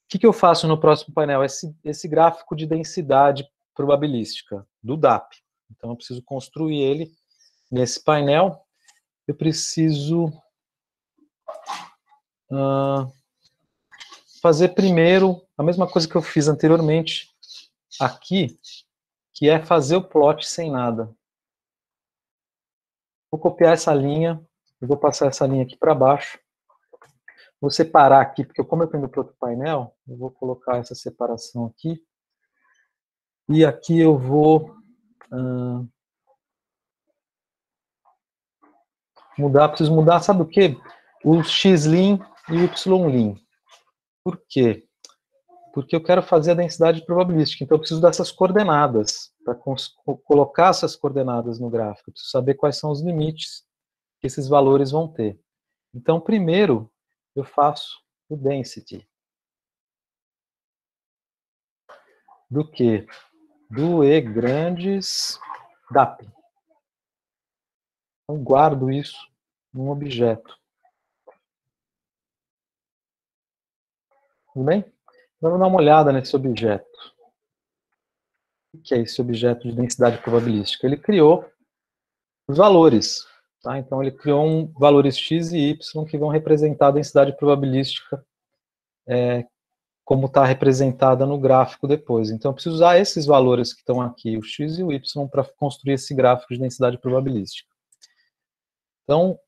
que eu faço no próximo painel? Esse gráfico de densidade probabilística do DAP. Então eu preciso construir ele nesse painel. Eu preciso fazer primeiro a mesma coisa que eu fiz anteriormente aqui, que é fazer o plot sem nada. Vou copiar essa linha, eu vou passar essa linha aqui para baixo. Vou separar aqui, porque como eu estou indo para outro painel, eu vou colocar essa separação aqui. E aqui eu vou preciso mudar, sabe o quê? O X-Lin e o Y-Lin. Por quê? Porque eu quero fazer a densidade probabilística, então eu preciso dessas coordenadas, para colocar essas coordenadas no gráfico. Eu preciso saber quais são os limites que esses valores vão ter. Então, primeiro, eu faço o density. Do quê? Do E grandes DAP. Então, guardo isso num objeto. Tudo bem? Vamos dar uma olhada nesse objeto. O que é esse objeto de densidade probabilística? Ele criou os valores. Tá? Então, ele criou valores x e y que vão representar a densidade probabilística como está representada no gráfico depois. Então, eu preciso usar esses valores que estão aqui, o x e o y, para construir esse gráfico de densidade probabilística. Então,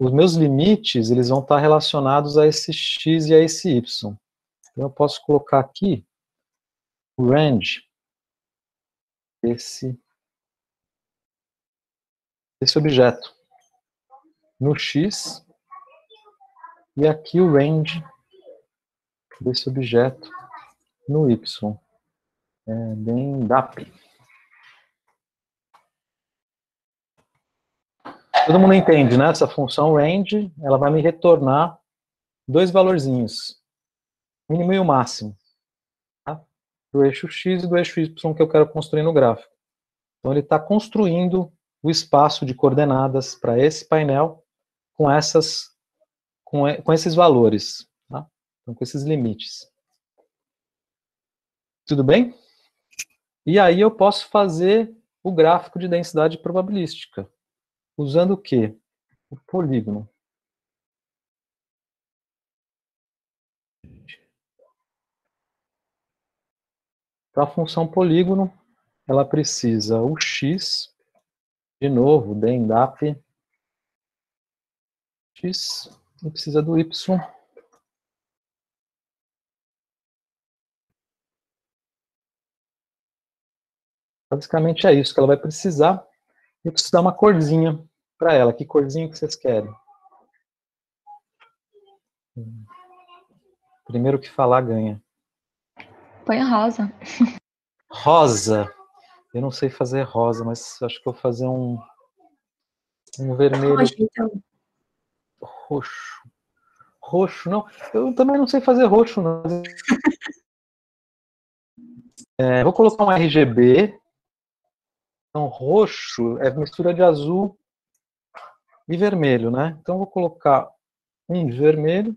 os meus limites, eles vão estar relacionados a esse x e a esse y. Então, eu posso colocar aqui o range desse objeto no x e aqui o range desse objeto no y. Bem DAP. Todo mundo entende, né? Essa função range, ela vai me retornar dois valorzinhos, mínimo e o máximo, tá? Do eixo x e do eixo y que eu quero construir no gráfico. Então ele está construindo o espaço de coordenadas para esse painel com esses valores, tá? Então, com esses limites. Tudo bem? E aí eu posso fazer o gráfico de densidade probabilística. Usando o quê? O polígono. Então, a função polígono, ela precisa o x, de novo, dendap x, e precisa do y. Basicamente é isso que ela vai precisar. Eu preciso dar uma corzinha para ela. Que corzinha que vocês querem? Primeiro que falar ganha. Põe rosa. Rosa. Eu não sei fazer rosa, mas acho que eu vou fazer um vermelho. Roxo, então. Roxo. Roxo, não. Eu também não sei fazer roxo, não. Vou colocar um RGB. Então, roxo é mistura de azul e vermelho, né? Então, vou colocar um de vermelho,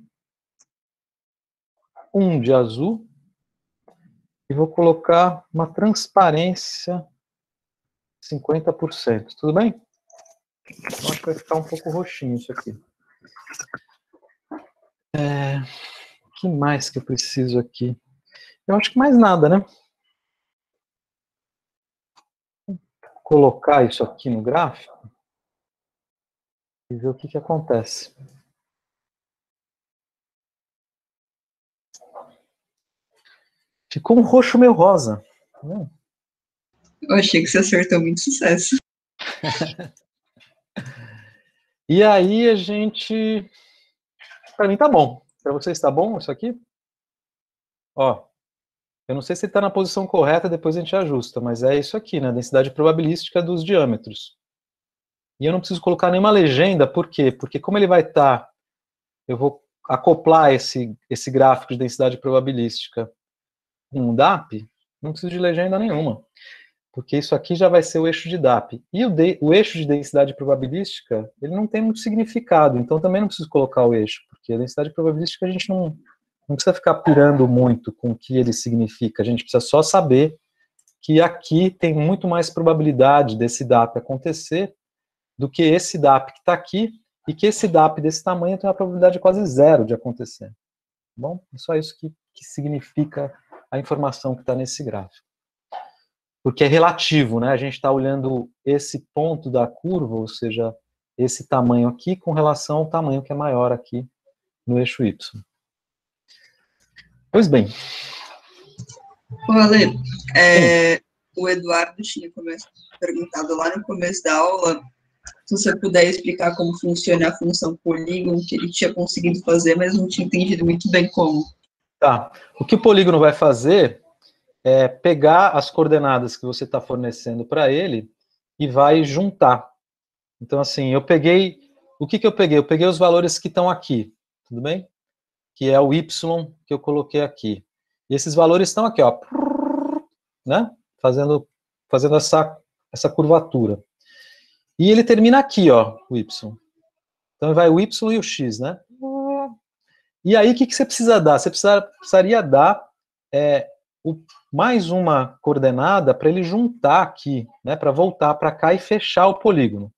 um de azul, e vou colocar uma transparência 50%. Tudo bem? Eu acho que vai ficar um pouco roxinho isso aqui. O que mais que eu preciso aqui? Eu acho que mais nada, né? Vou colocar isso aqui no gráfico e ver o que acontece. Ficou um roxo meio rosa. Eu achei que você acertou muito sucesso. E aí a gente... Para mim tá bom. Para vocês tá bom isso aqui? Ó, eu não sei se está na posição correta, depois a gente ajusta, mas é isso aqui, né? A densidade probabilística dos diâmetros. E eu não preciso colocar nenhuma legenda, por quê? Porque como ele vai estar... Eu vou acoplar esse gráfico de densidade probabilística com um DAP, não preciso de legenda nenhuma. Porque isso aqui já vai ser o eixo de DAP. E o eixo de densidade probabilística, ele não tem muito significado, então também não preciso colocar o eixo, porque a densidade probabilística a gente não precisa ficar pirando muito com o que ele significa, a gente precisa só saber que aqui tem muito mais probabilidade desse DAP acontecer do que esse DAP que está aqui, e que esse DAP desse tamanho tem uma probabilidade quase zero de acontecer. Tá bom? É só isso que significa a informação que está nesse gráfico. Porque é relativo, né? A gente está olhando esse ponto da curva, ou seja, esse tamanho aqui, com relação ao tamanho que é maior aqui no eixo Y. Pois bem. Ale, o Eduardo tinha perguntado lá no começo da aula se você puder explicar como funciona a função polígono, que ele tinha conseguido fazer, mas não tinha entendido muito bem como. Tá. O que o polígono vai fazer é pegar as coordenadas que você está fornecendo para ele e vai juntar. Então, assim, eu peguei... O que eu peguei? Eu peguei os valores que estão aqui, tudo bem? Que é o Y que eu coloquei aqui. E esses valores estão aqui, ó, né? Fazendo essa curvatura. E ele termina aqui, ó, o Y. Então vai o Y e o X, né? E aí, o que você precisa dar? Você precisaria dar mais uma coordenada para ele juntar aqui, né? Para voltar para cá e fechar o polígono.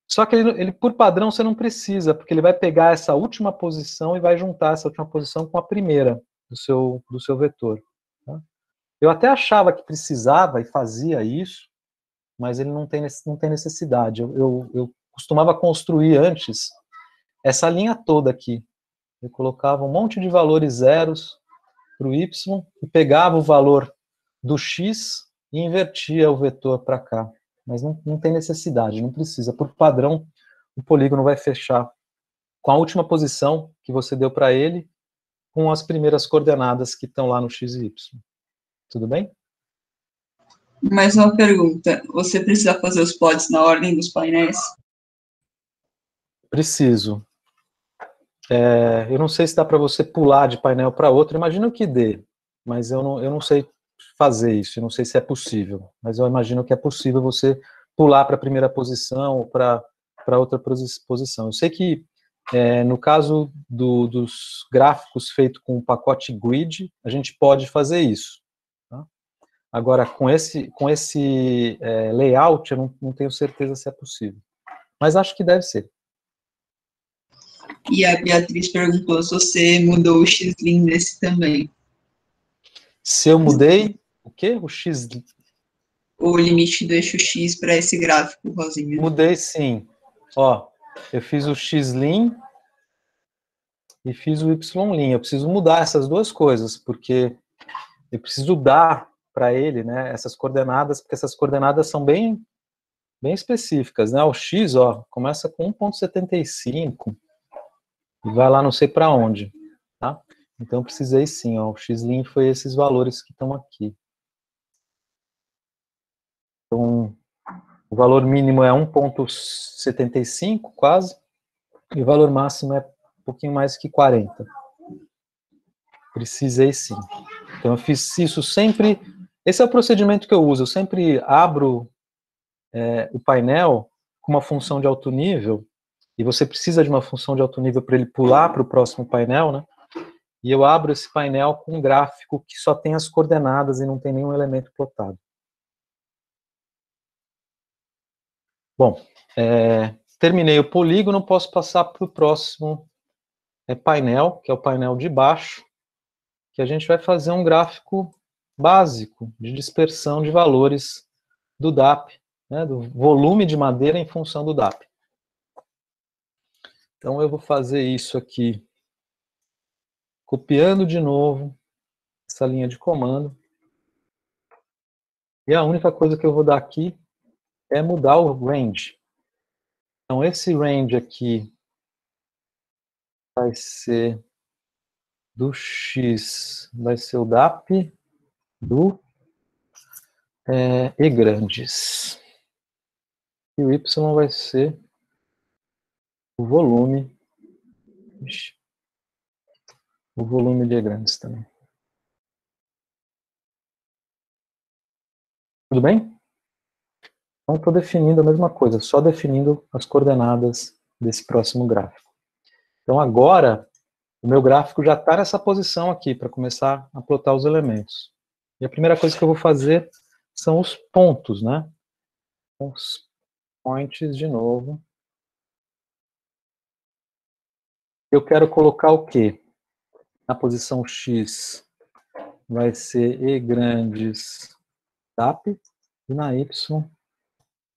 Só que ele, por padrão, você não precisa, porque ele vai pegar essa última posição e vai juntar essa última posição com a primeira do seu vetor. Tá? Eu até achava que precisava e fazia isso, mas ele não tem necessidade. Eu costumava construir antes essa linha toda aqui. Eu colocava um monte de valores zeros para o Y e pegava o valor do X e invertia o vetor para cá. Mas não tem necessidade, não precisa. Por padrão, o polígono vai fechar com a última posição que você deu para ele, com as primeiras coordenadas que estão lá no X e Y. Tudo bem? Mais uma pergunta. Você precisa fazer os plots na ordem dos painéis? Preciso. Eu não sei se dá para você pular de painel para outro, imagino que dê, mas eu não sei fazer isso, eu não sei se é possível, mas eu imagino que é possível você pular para a primeira posição ou para outra posição. Eu sei que no caso dos gráficos feitos com o pacote grid, a gente pode fazer isso. Tá? Agora, com esse layout, eu não tenho certeza se é possível, mas acho que deve ser. E a Beatriz perguntou se você mudou o X-Lim nesse também. Se eu mudei, o quê? O X... O limite do eixo X para esse gráfico, Rosinha. Mudei, sim. Ó, eu fiz o X-Lim e fiz o Y-Lim. Eu preciso mudar essas duas coisas, porque eu preciso dar para ele, né, essas coordenadas, porque essas coordenadas são bem específicas, né? O X, ó, começa com 1,75 e vai lá não sei para onde, tá? Então eu precisei sim, ó, o X-Lim foi esses valores que estão aqui. Então, o valor mínimo é 1,75, quase, e o valor máximo é um pouquinho mais que 40. Precisei sim. Então, eu fiz isso sempre. Esse é o procedimento que eu uso. Eu sempre abro o painel com uma função de alto nível, e você precisa de uma função de alto nível para ele pular para o próximo painel, né? E eu abro esse painel com um gráfico que só tem as coordenadas e não tem nenhum elemento plotado. Bom, terminei o polígono, posso passar para o próximo painel, que é o painel de baixo, que a gente vai fazer um gráfico básico de dispersão de valores do DAP, né, do volume de madeira em função do DAP. Então eu vou fazer isso aqui, copiando de novo essa linha de comando. E a única coisa que eu vou dar aqui é mudar o range. Então esse range aqui vai ser do X, vai ser o DAP do E grandes. E o Y vai ser o volume de E grandes também. Tudo bem? Então estou definindo a mesma coisa, só definindo as coordenadas desse próximo gráfico. Então agora o meu gráfico já está nessa posição aqui, para começar a plotar os elementos. E a primeira coisa que eu vou fazer são os pontos, né? Os points de novo. Eu quero colocar o quê? Na posição X vai ser E grandes DAP, e na Y,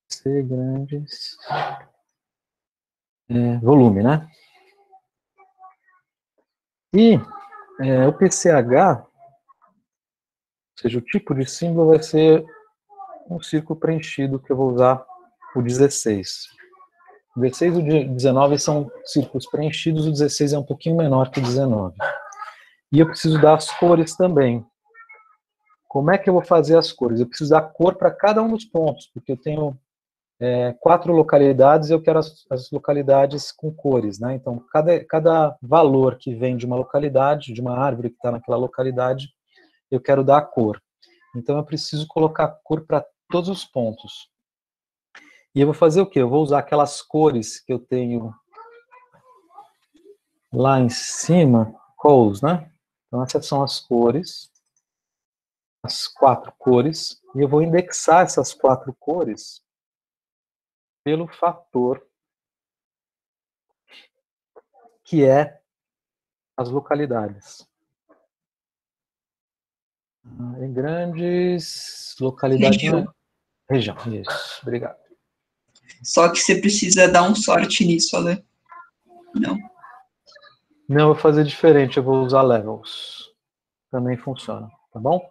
C grandes volume, né? E o PCH, ou seja, o tipo de símbolo vai ser um círculo preenchido, que eu vou usar o 16. O 16 e o 19 são círculos preenchidos, o 16 é um pouquinho menor que o 19. E eu preciso dar as cores também. Como é que eu vou fazer as cores? Eu preciso dar cor para cada um dos pontos, porque eu tenho 4 localidades e eu quero as localidades com cores, né? Então, cada valor que vem de uma localidade, de uma árvore que está naquela localidade, eu quero dar a cor. Então, eu preciso colocar cor para todos os pontos. E eu vou fazer o quê? Eu vou usar aquelas cores que eu tenho lá em cima, colors, né? Então, essas são as cores, as 4 cores, e eu vou indexar essas 4 cores pelo fator que é as localidades. Em grandes localidades... Região, isso, obrigado. Só que você precisa dar um sorte nisso, Ale. Não. Não, eu vou fazer diferente, eu vou usar levels. Também funciona, tá bom?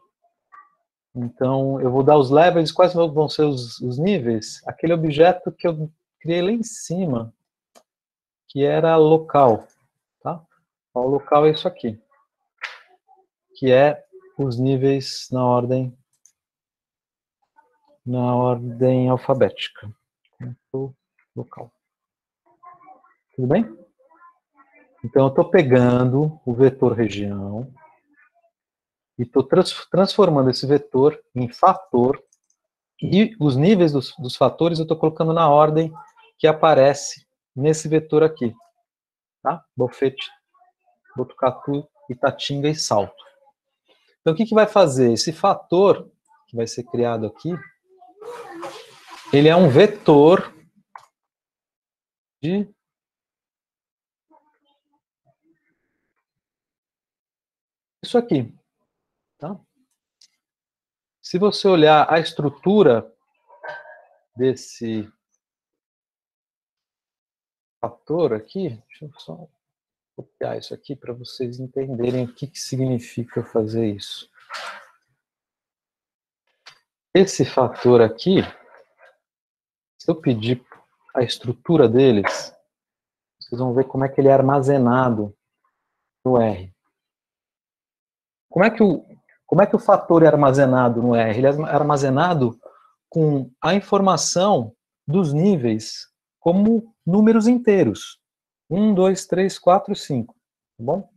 Então, eu vou dar os levels. Quais vão ser os níveis? Aquele objeto que eu criei lá em cima, que era local, tá? O local é isso aqui, que é os níveis na ordem alfabética. Local. Tudo bem? Então, eu estou pegando o vetor região e estou transformando esse vetor em fator, e os níveis dos fatores eu estou colocando na ordem que aparece nesse vetor aqui. Tá? Bofete, Botucatu, Itatinga e Salto. Então, o que vai fazer? Esse fator que vai ser criado aqui, ele é um vetor de isso aqui. Tá? Se você olhar a estrutura desse fator aqui, deixa eu só copiar isso aqui para vocês entenderem o que significa fazer isso. Esse fator aqui, se eu pedir a estrutura deles, vocês vão ver como é que ele é armazenado no R. Como é que o fator é armazenado no R? Ele é armazenado com a informação dos níveis como números inteiros. 1, 2, 3, 4, 5. Tá bom?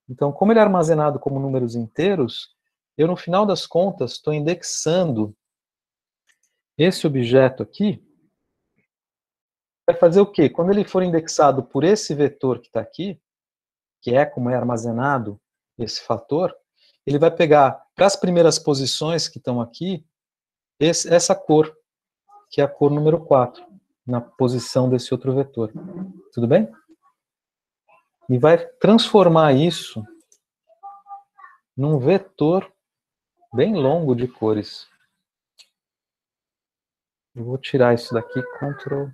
Então, como ele é armazenado como números inteiros, eu, no final das contas, estou indexando esse objeto aqui. Vai fazer o quê? Quando ele for indexado por esse vetor que está aqui, que é como é armazenado esse fator, ele vai pegar, para as primeiras posições que estão aqui, essa cor, que é a cor número 4, na posição desse outro vetor. Tudo bem? E vai transformar isso num vetor bem longo de cores. Eu vou tirar isso daqui, Ctrl...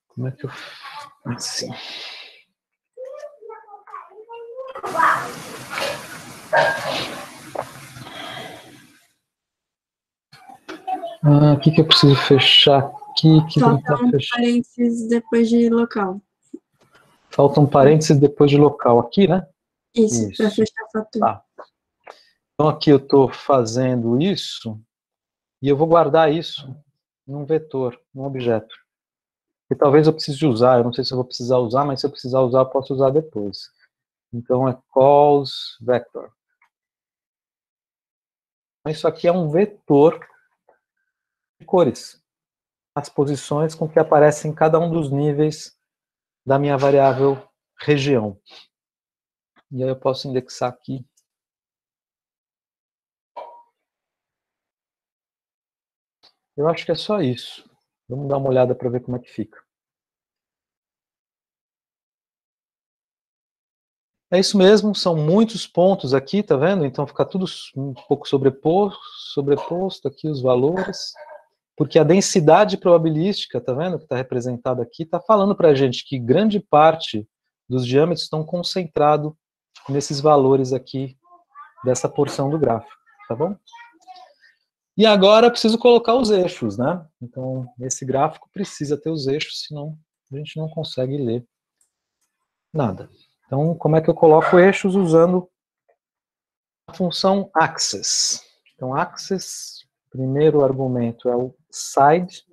Como é que eu... Assim. O que eu preciso fechar aqui? Faltam parênteses depois de local. Faltam parênteses depois de local aqui, né? Isso. Para fechar a fatura. Tá. Então aqui eu estou fazendo isso e eu vou guardar isso num vetor, num objeto. Que talvez eu precise usar, eu não sei se eu vou precisar usar, mas se eu precisar usar, eu posso usar depois. Então é calls vector. Isso aqui é um vetor de cores. As posições com que aparecem cada um dos níveis da minha variável região. E aí eu posso indexar aqui. Eu acho que é só isso. Vamos dar uma olhada para ver como é que fica. É isso mesmo, são muitos pontos aqui, tá vendo? Então fica tudo um pouco sobreposto aqui os valores, porque a densidade probabilística, tá vendo, que está representada aqui, está falando para a gente que grande parte dos diâmetros estão concentrados nesses valores aqui, dessa porção do gráfico, tá bom? E agora eu preciso colocar os eixos, né? Então, esse gráfico precisa ter os eixos, senão a gente não consegue ler nada. Então, como é que eu coloco eixos? Usando a função axis. Então, axis, primeiro argumento é o side.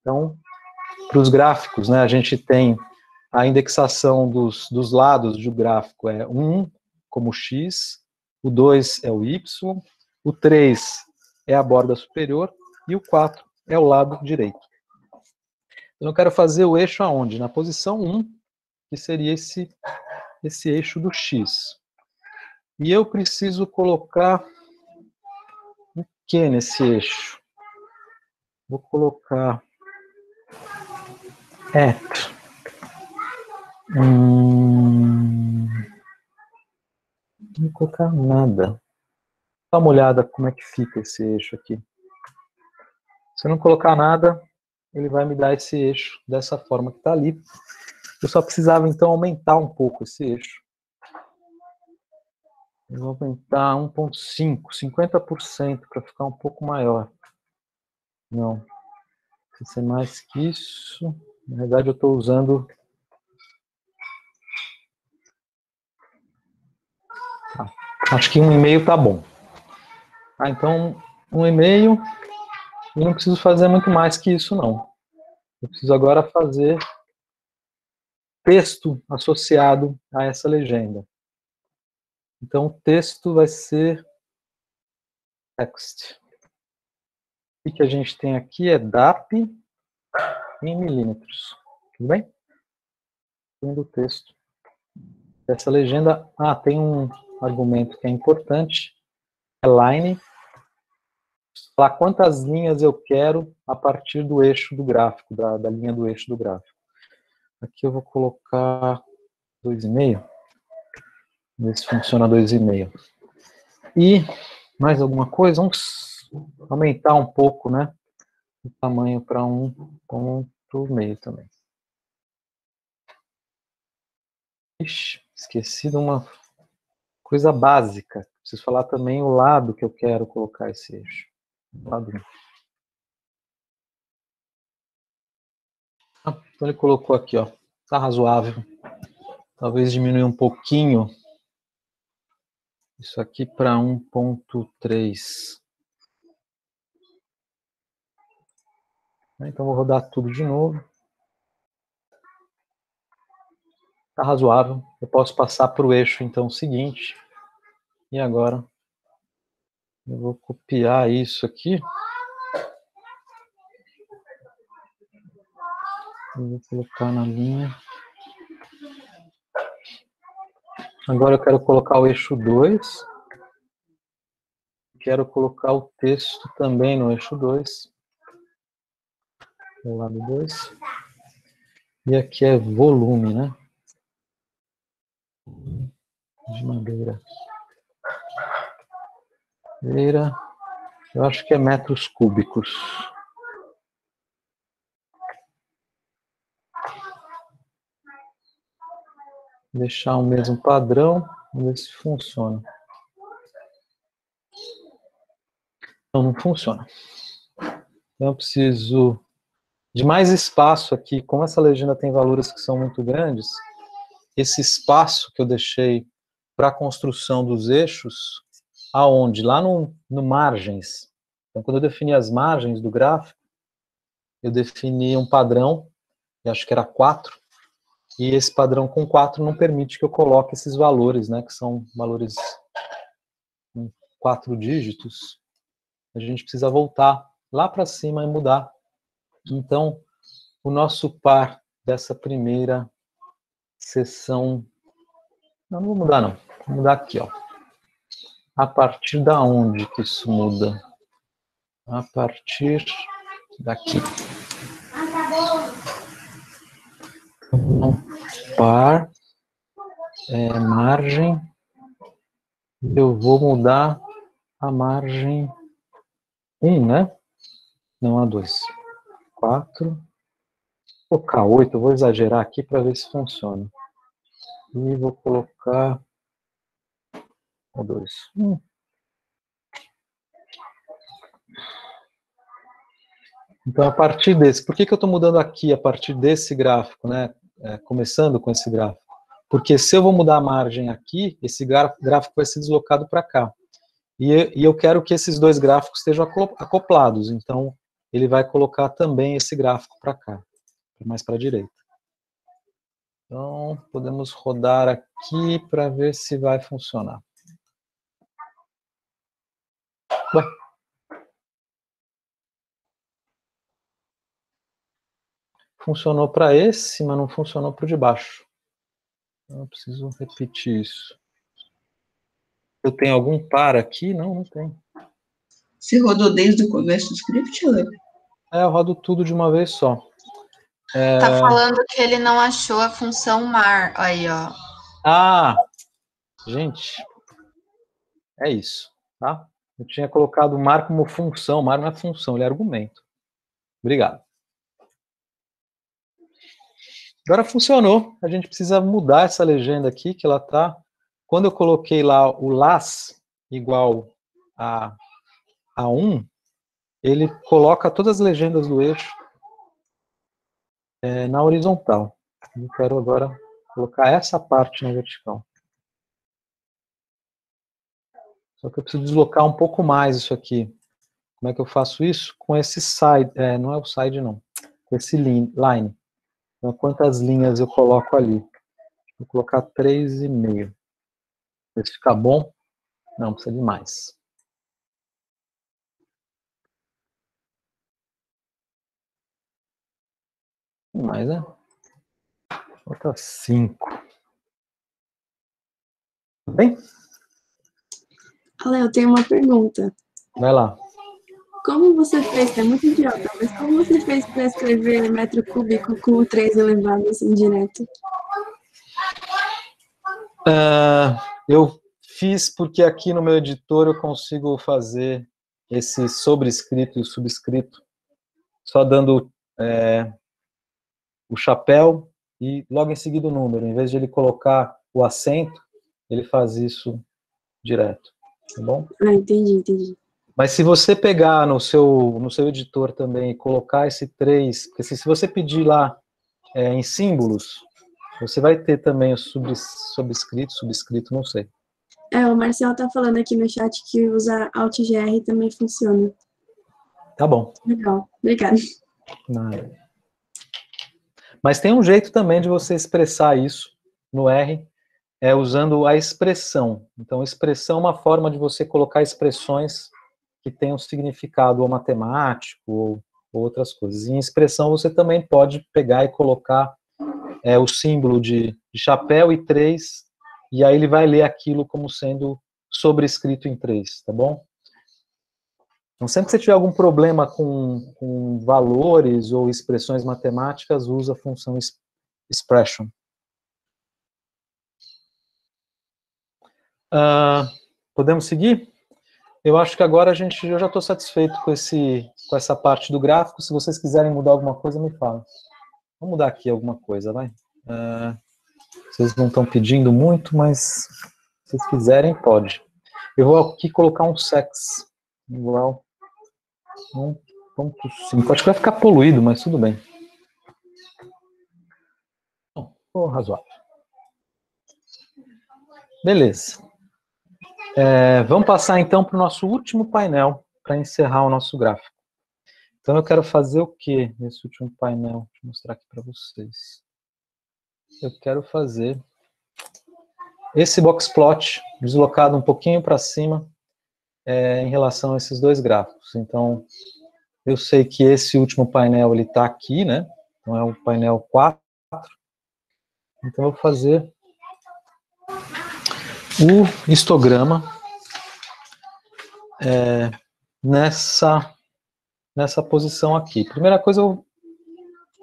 Então, para os gráficos, né, a gente tem a indexação dos lados do gráfico é 1 como x, o 2 é o y, o 3 é a borda superior e o 4 é o lado direito. Então, eu quero fazer o eixo aonde? Na posição 1, que seria esse eixo do x. E eu preciso colocar o que nesse eixo? Vou colocar at. Não vou colocar nada. Dá uma olhada como é que fica esse eixo aqui. Se eu não colocar nada, ele vai me dar esse eixo dessa forma que está ali. Eu só precisava, então, aumentar um pouco esse eixo. Eu vou aumentar 1.5, 50% para ficar um pouco maior. Não. Precisa ser mais que isso. Na verdade, eu estou usando... acho que 1,5 tá bom. Então, 1,5, e não preciso fazer muito mais que isso, não. Eu preciso agora fazer texto associado a essa legenda. Então, o texto vai ser text. O que a gente tem aqui é DAP em milímetros. Tudo bem? Tendo o texto dessa legenda. Tem um argumento que é importante. É line. Falar quantas linhas eu quero a partir do eixo do gráfico, da linha do eixo do gráfico. Aqui eu vou colocar 2,5. Ver se funciona 2,5. E mais alguma coisa? Vamos aumentar um pouco, né? O tamanho para 1,5 também. Ixi, esqueci de uma coisa básica. Preciso falar também o lado que eu quero colocar esse eixo. Lado 1. Então ele colocou aqui, ó. Tá razoável. Talvez diminuir um pouquinho isso aqui para 1.3. Então, vou rodar tudo de novo. Está razoável. Eu posso passar para o eixo, então, seguinte. E agora, eu vou copiar isso aqui. Eu vou colocar na linha. Agora eu quero colocar o eixo 2. Quero colocar o texto também no eixo 2. No lado 2. E aqui é volume, né? De madeira. Madeira. Eu acho que é metros cúbicos. Deixar o mesmo padrão, vamos ver se funciona. Não funciona. Então eu preciso de mais espaço aqui. Como essa legenda tem valores que são muito grandes, esse espaço que eu deixei para a construção dos eixos, aonde? Lá no margens. Então, quando eu defini as margens do gráfico, eu defini um padrão, eu acho que era 4, e esse padrão com 4 não permite que eu coloque esses valores, né, que são valores em 4 dígitos. A gente precisa voltar lá para cima e mudar. Então, o nosso par dessa primeira seção... Não vou mudar, não. Vou mudar aqui, ó. A partir da onde que isso muda? A partir daqui. Então, par, margem. Eu vou mudar a margem 1, né? Não a 2. 4. Vou colocar 8, eu vou exagerar aqui para ver se funciona. E vou colocar o 2. Então, a partir desse... Por que eu estou mudando aqui a partir desse gráfico, né? Começando com esse gráfico? Porque se eu vou mudar a margem aqui, esse gráfico vai ser deslocado para cá. E eu quero que esses dois gráficos estejam acoplados. Então, ele vai colocar também esse gráfico para cá, mais para a direita. Então, podemos rodar aqui para ver se vai funcionar. Ué. Funcionou para esse, mas não funcionou para o de baixo. Então, eu preciso repetir isso. Eu tenho algum par aqui? Não, não tem. Você rodou desde o começo do script, Léo? Eu rodo tudo de uma vez só. Tá falando que ele não achou a função mar. Aí, ó. Ah, gente. É isso, tá? Eu tinha colocado mar como função. Mar não é função, ele é argumento. Obrigado. Agora funcionou. A gente precisa mudar essa legenda aqui, que ela tá... Quando eu coloquei lá o las igual a 1, ele coloca todas as legendas do eixo na horizontal. Eu quero agora colocar essa parte na vertical. Só que eu preciso deslocar um pouco mais isso aqui. Como é que eu faço isso? Com esse side, não é o side não, com esse line. Então, quantas linhas eu coloco ali? Vou colocar 3,5. Ver se fica bom. Não, precisa de mais. Mais, né? Falta 5. Tudo bem? Ale, eu tenho uma pergunta. Vai lá. Como você fez, é muito idiota, mas como você fez para escrever metro cúbico com 3 elevado assim direto? Eu fiz porque aqui no meu editor eu consigo fazer esse sobrescrito e o subscrito só dando o chapéu e logo em seguida o número. Em vez de ele colocar o acento, ele faz isso direto, tá bom? Ah, entendi. Mas se você pegar no seu editor também e colocar esse 3, porque se você pedir lá em símbolos, você vai ter também o subscrito, não sei. O Marcel tá falando aqui no chat que usar Alt GR também funciona. Tá bom. Legal, obrigada. Nada. Mas tem um jeito também de você expressar isso no R, usando a expressão. Então, expressão é uma forma de você colocar expressões que tenham significado ou matemático ou outras coisas. Em expressão, você também pode pegar e colocar o símbolo de chapéu e 3, e aí ele vai ler aquilo como sendo sobrescrito em 3, tá bom? Então, sempre que você tiver algum problema com valores ou expressões matemáticas, usa a função expression. Podemos seguir? Eu acho que agora eu já estou satisfeito com essa parte do gráfico. Se vocês quiserem mudar alguma coisa, me falem. Vamos mudar aqui alguma coisa, vai. Vocês não estão pedindo muito, mas se vocês quiserem, pode. Eu vou aqui colocar um sex igual 1.5. Acho que vai ficar poluído, mas tudo bem. Razoável. Beleza. Vamos passar então para o nosso último painel, para encerrar o nosso gráfico. Então eu quero fazer o que nesse último painel? Deixa eu mostrar aqui para vocês. Eu quero fazer esse boxplot deslocado um pouquinho para cima em relação a esses dois gráficos. Então, eu sei que esse último painel ele está aqui, né? Então é o painel 4. Então eu vou fazer o histograma nessa posição aqui. Primeira coisa, eu vou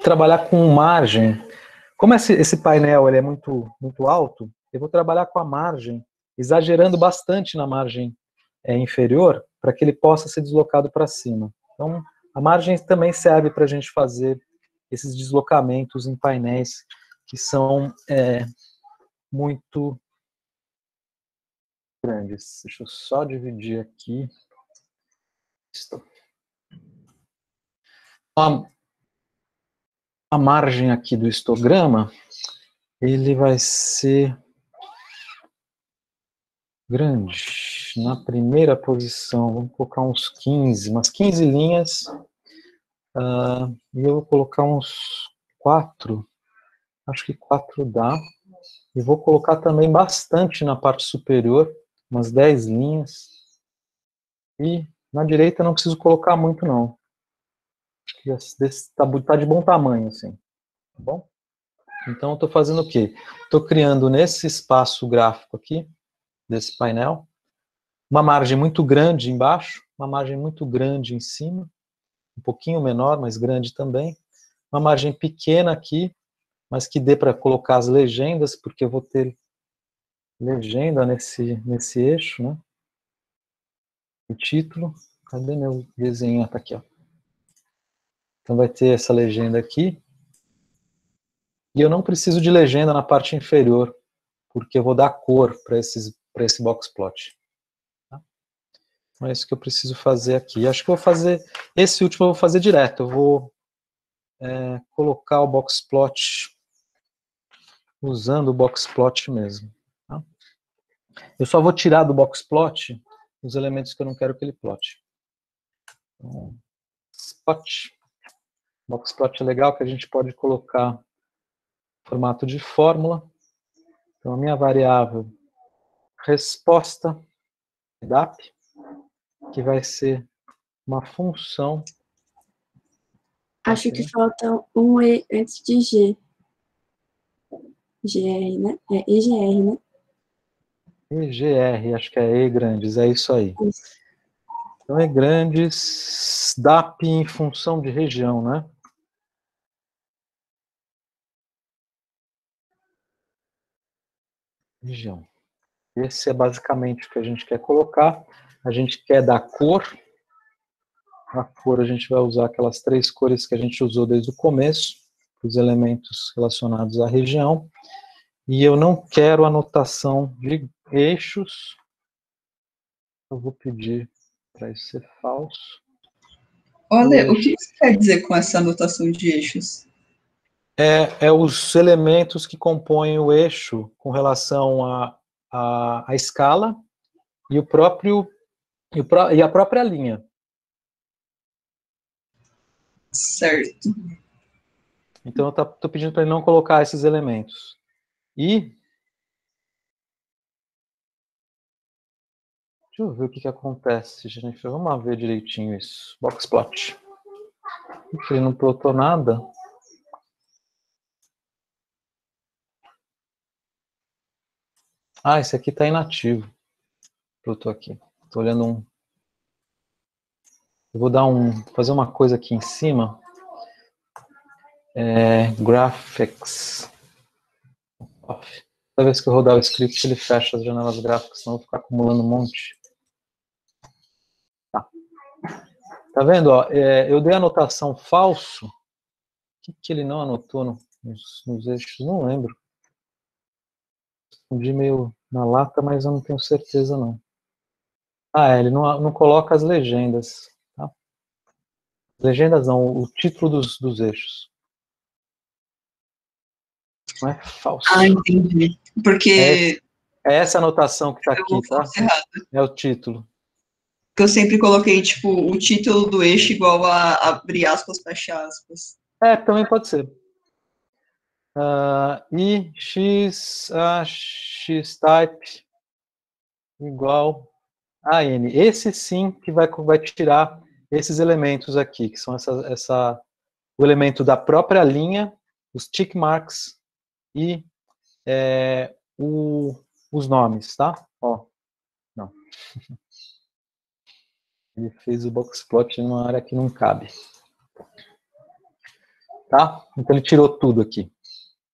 trabalhar com margem. Como esse painel ele é muito alto, eu vou trabalhar com a margem, exagerando bastante na margem inferior, para que ele possa ser deslocado para cima. Então, a margem também serve para a gente fazer esses deslocamentos em painéis que são muito grandes. Deixa eu só dividir aqui. A margem aqui do histograma, ele vai ser grande. Na primeira posição, vamos colocar umas 15 linhas. E eu vou colocar uns 4. Acho que 4 dá. E vou colocar também bastante na parte superior, umas 10 linhas. E na direita não preciso colocar muito, não. Tá de bom tamanho, assim. Tá bom? Então, eu estou fazendo o quê? Estou criando nesse espaço gráfico aqui, desse painel, uma margem muito grande embaixo, uma margem muito grande em cima, um pouquinho menor, mas grande também, uma margem pequena aqui, mas que dê para colocar as legendas, porque eu vou ter legenda nesse eixo, né? O título, cadê meu desenho? Tá aqui, ó. Então vai ter essa legenda aqui, e eu não preciso de legenda na parte inferior, porque eu vou dar cor para esse boxplot. Tá? Então é isso que eu preciso fazer aqui. Acho que eu vou fazer, esse último eu vou fazer direto, eu vou colocar o boxplot usando o boxplot mesmo. Tá? Eu só vou tirar do boxplot os elementos que eu não quero que ele plote. Então, spot. Boxplot é legal que a gente pode colocar formato de fórmula. Então, a minha variável resposta DAP, que vai ser uma função. Acho que falta um E antes de G. GR, né? É EGR, né? EGR, acho que é E grandes, é isso aí. Isso. Então, E grandes, DAP em função de região, né? Região. Esse é basicamente o que a gente quer colocar. A gente quer dar cor. A cor a gente vai usar aquelas 3 cores que a gente usou desde o começo, os elementos relacionados à região. E eu não quero anotação de eixos. Eu vou pedir para isso ser falso. Olha, o que você quer dizer com essa anotação de eixos? É os elementos que compõem o eixo com relação à escala e a própria linha. Certo. Então, eu estou pedindo para ele não colocar esses elementos. E... deixa eu ver o que acontece, gente. Vamos lá ver direitinho isso. Boxplot. Ele não plotou nada. Ah, esse aqui está inativo. Plotou aqui. Estou olhando um... eu vou fazer uma coisa aqui em cima. Graphics. Toda vez que eu rodar o script, ele fecha as janelas gráficas, senão eu vou ficar acumulando um monte. Tá vendo? Ó, eu dei a anotação falso. O que ele não anotou nos eixos? Não lembro. Escondi meio na lata, mas eu não tenho certeza, não. Ele não coloca as legendas. Tá? Legendas não, o título dos eixos. Não é falso. Entendi. Porque... é essa anotação que está aqui, tá? É o título. Que eu sempre coloquei, tipo, o título do eixo igual a abrir aspas, fechar aspas. Também pode ser. E x-type igual a n. Esse sim que vai tirar esses elementos aqui, que são o elemento da própria linha, os tick marks e os nomes, tá? Ó, não. Ele fez o boxplot numa área que não cabe. Tá? Então ele tirou tudo aqui.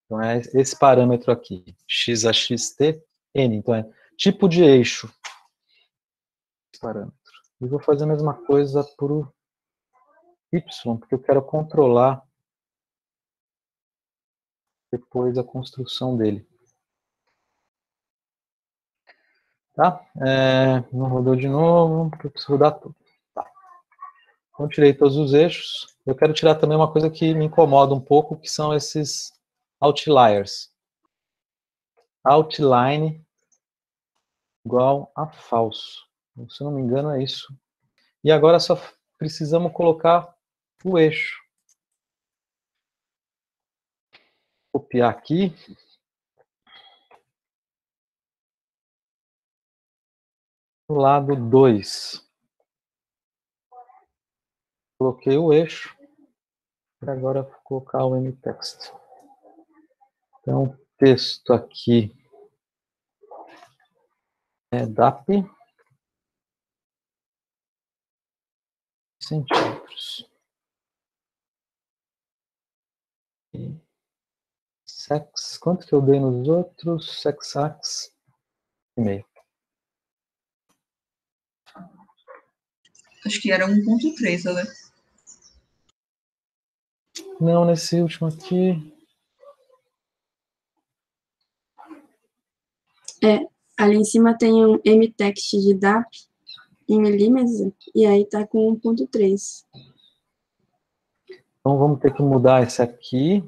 Então é esse parâmetro aqui, x a xt, n. Então é tipo de eixo. Esse parâmetro. E vou fazer a mesma coisa para o y, porque eu quero controlar depois a construção dele. Tá? Não rodou de novo, porque eu preciso rodar tudo. Tá. Então tirei todos os eixos. Eu quero tirar também uma coisa que me incomoda um pouco, que são esses outliers. Outline igual a falso. Se eu não me engano é isso. E agora só precisamos colocar o eixo. Copiar aqui. Do lado 2. Coloquei o eixo. E agora vou colocar o mtext. Então, o texto aqui é DAP. Centímetros. E sex, quanto que eu dei nos outros? Sexax e meio. Acho que era 1.3, né? Não, nesse último aqui. Ali em cima tem um mtext de DAP em milímetros, e aí tá com 1.3. Então vamos ter que mudar esse aqui.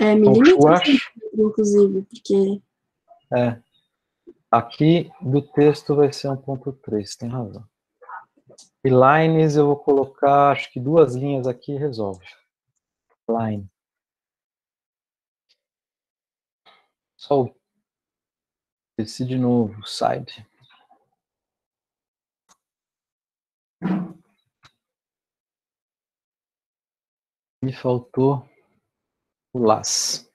Milímetros, inclusive, porque... Aqui do texto vai ser 1.3, tem razão. E lines eu vou colocar, acho que 2 linhas aqui e resolve. Line. Só esse de novo, side. Me faltou o las.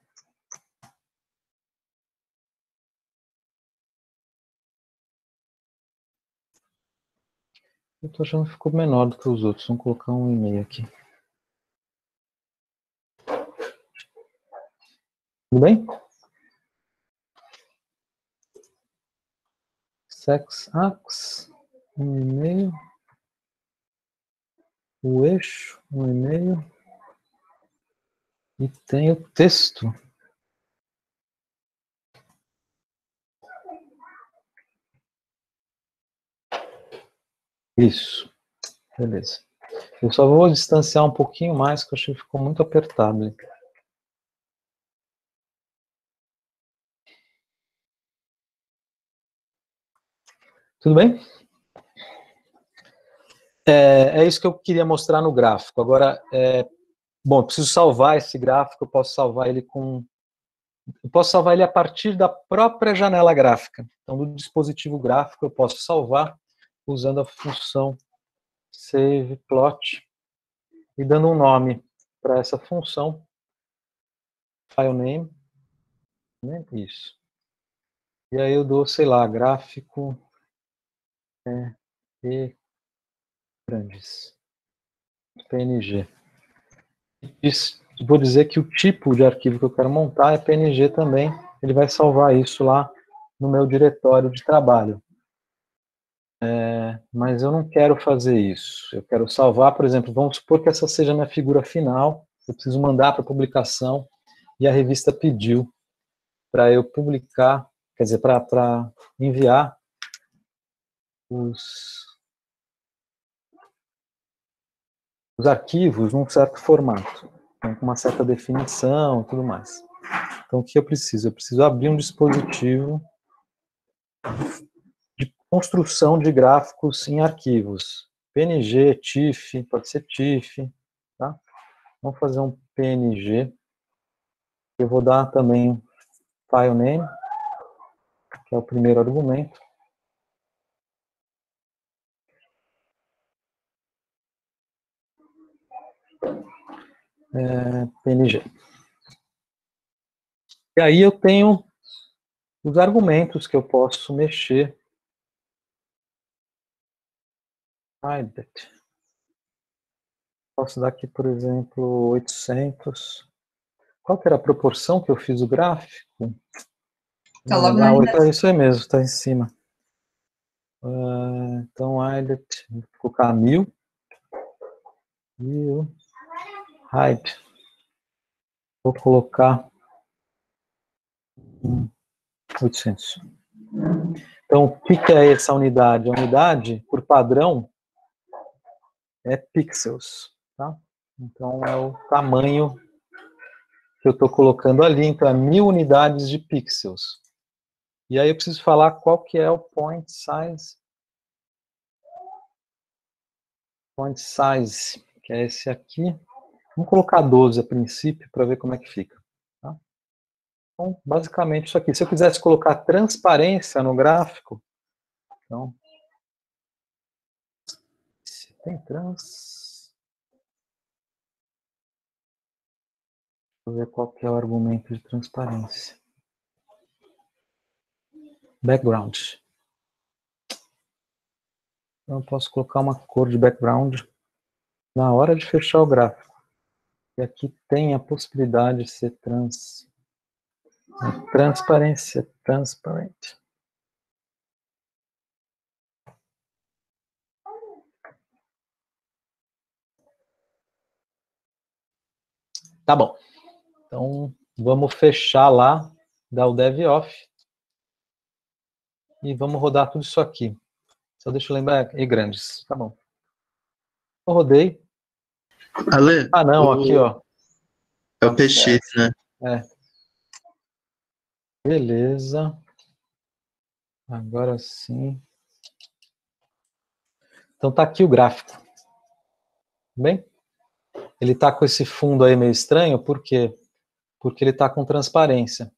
Eu tô achando que ficou menor do que os outros. Vamos colocar 1,5 aqui. Tudo bem? Sex ax, 1,5. O eixo, 1,5. E tem o texto. Isso. Beleza. Eu só vou distanciar um pouquinho mais, que eu achei que ficou muito apertado. Tudo bem? É isso que eu queria mostrar no gráfico. Agora, bom, eu preciso salvar esse gráfico, eu posso salvar ele a partir da própria janela gráfica. Então, do dispositivo gráfico, eu posso salvar usando a função save plot e dando um nome para essa função, file name, né? Isso. E aí eu dou, sei lá, gráfico e grandes, PNG. Vou dizer que o tipo de arquivo que eu quero montar é PNG também. Ele vai salvar isso lá no meu diretório de trabalho. Mas eu não quero fazer isso. Eu quero salvar, por exemplo, vamos supor que essa seja a minha figura final. Eu preciso mandar para publicação e a revista pediu para eu publicar, quer dizer, para enviar os arquivos num certo formato, então, com uma certa definição e tudo mais. Então, o que eu preciso? Eu preciso abrir um dispositivo de construção de gráficos em arquivos. PNG, TIFF, pode ser TIFF, tá? Vamos fazer um PNG. Eu vou dar também file name, que é o primeiro argumento. PNG. E aí eu tenho os argumentos que eu posso mexer. Posso dar aqui, por exemplo, 800. Qual que era a proporção que eu fiz o gráfico? Tá logo na direção. É isso aí mesmo, está em cima. Então, vou colocar 1000. Height. Vou colocar 800. Então, o que é essa unidade? A unidade, por padrão, é pixels, tá? Então, é o tamanho que eu estou colocando ali. Então, é 1000 unidades de pixels. E aí eu preciso falar qual que é o point size. Point size, que é esse aqui. Vamos colocar 12 a princípio, para ver como é que fica. Tá? Então, basicamente isso aqui. Se eu quisesse colocar transparência no gráfico, então, se tem trans... Vou ver qual que é o argumento de transparência. Background. Então, eu posso colocar uma cor de background na hora de fechar o gráfico. E aqui tem a possibilidade de ser transparência, transparente. Tá bom. Então, vamos fechar lá, dar o dev off. E vamos rodar tudo isso aqui. Só deixa eu lembrar, e grandes, tá bom. Eu rodei. Ale, não, aqui, ó. É o PX, né? Beleza. Agora sim. Então tá aqui o gráfico. Bem? Ele tá com esse fundo aí meio estranho, por quê? Porque ele tá com transparência.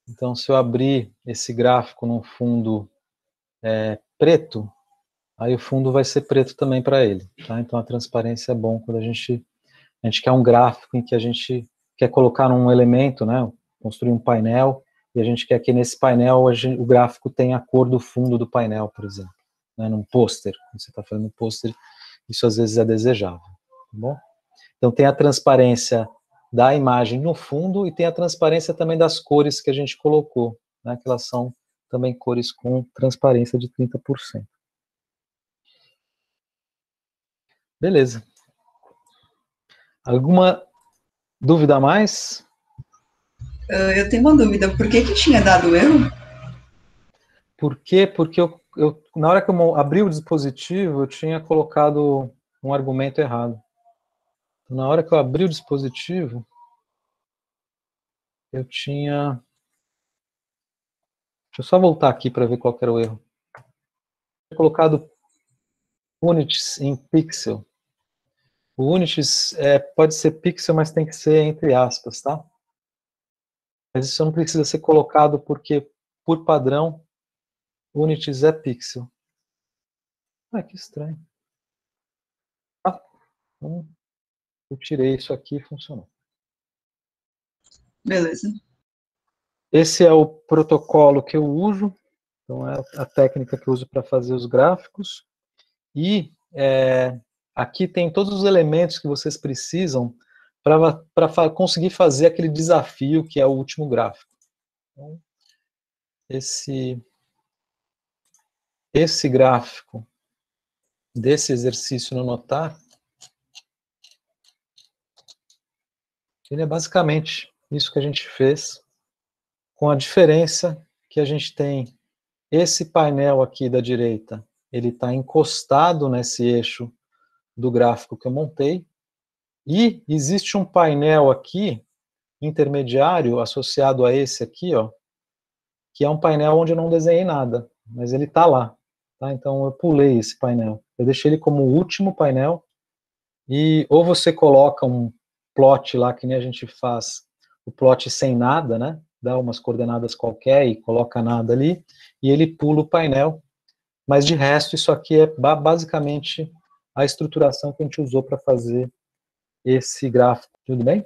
Então, se eu abrir esse gráfico num fundo preto, aí o fundo vai ser preto também para ele. Tá? Então, a transparência é bom quando a gente quer um gráfico em que a gente quer colocar um elemento, né, construir um painel, e a gente quer que nesse painel o gráfico tenha a cor do fundo do painel, por exemplo. Né, num pôster, quando você está fazendo um pôster, isso às vezes é desejável. Tá bom? Então, tem a transparência da imagem no fundo e tem a transparência também das cores que a gente colocou, né, que elas são também cores com transparência de 30%. Beleza. Alguma dúvida a mais? Eu tenho uma dúvida. Por que tinha dado erro? Por quê? Porque na hora que eu abri o dispositivo, eu tinha colocado um argumento errado. Na hora que eu abri o dispositivo, eu tinha... Deixa eu só voltar aqui para ver qual que era o erro. Eu tinha colocado units em pixel. O units pode ser pixel, mas tem que ser entre aspas, tá? Mas isso não precisa ser colocado porque, por padrão, units é pixel. Ah, que estranho. Ah, então, eu tirei isso aqui e funcionou. Beleza. Esse é o protocolo que eu uso. Então, é a técnica que eu uso para fazer os gráficos. E aqui tem todos os elementos que vocês precisam para conseguir fazer aquele desafio que é o último gráfico. Então, esse gráfico desse exercício no Notar, ele é basicamente isso que a gente fez, com a diferença que a gente tem esse painel aqui da direita, ele está encostado nesse eixo do gráfico que eu montei, e existe um painel aqui, intermediário, associado a esse aqui, ó, que é um painel onde eu não desenhei nada, mas ele está lá. Tá? Então eu pulei esse painel. Eu deixei ele como o último painel, e ou você coloca um plot lá, que nem a gente faz, o plot sem nada, né? Dá umas coordenadas qualquer e coloca nada ali, e ele pula o painel. Mas de resto, isso aqui é basicamente a estruturação que a gente usou para fazer esse gráfico. Tudo bem?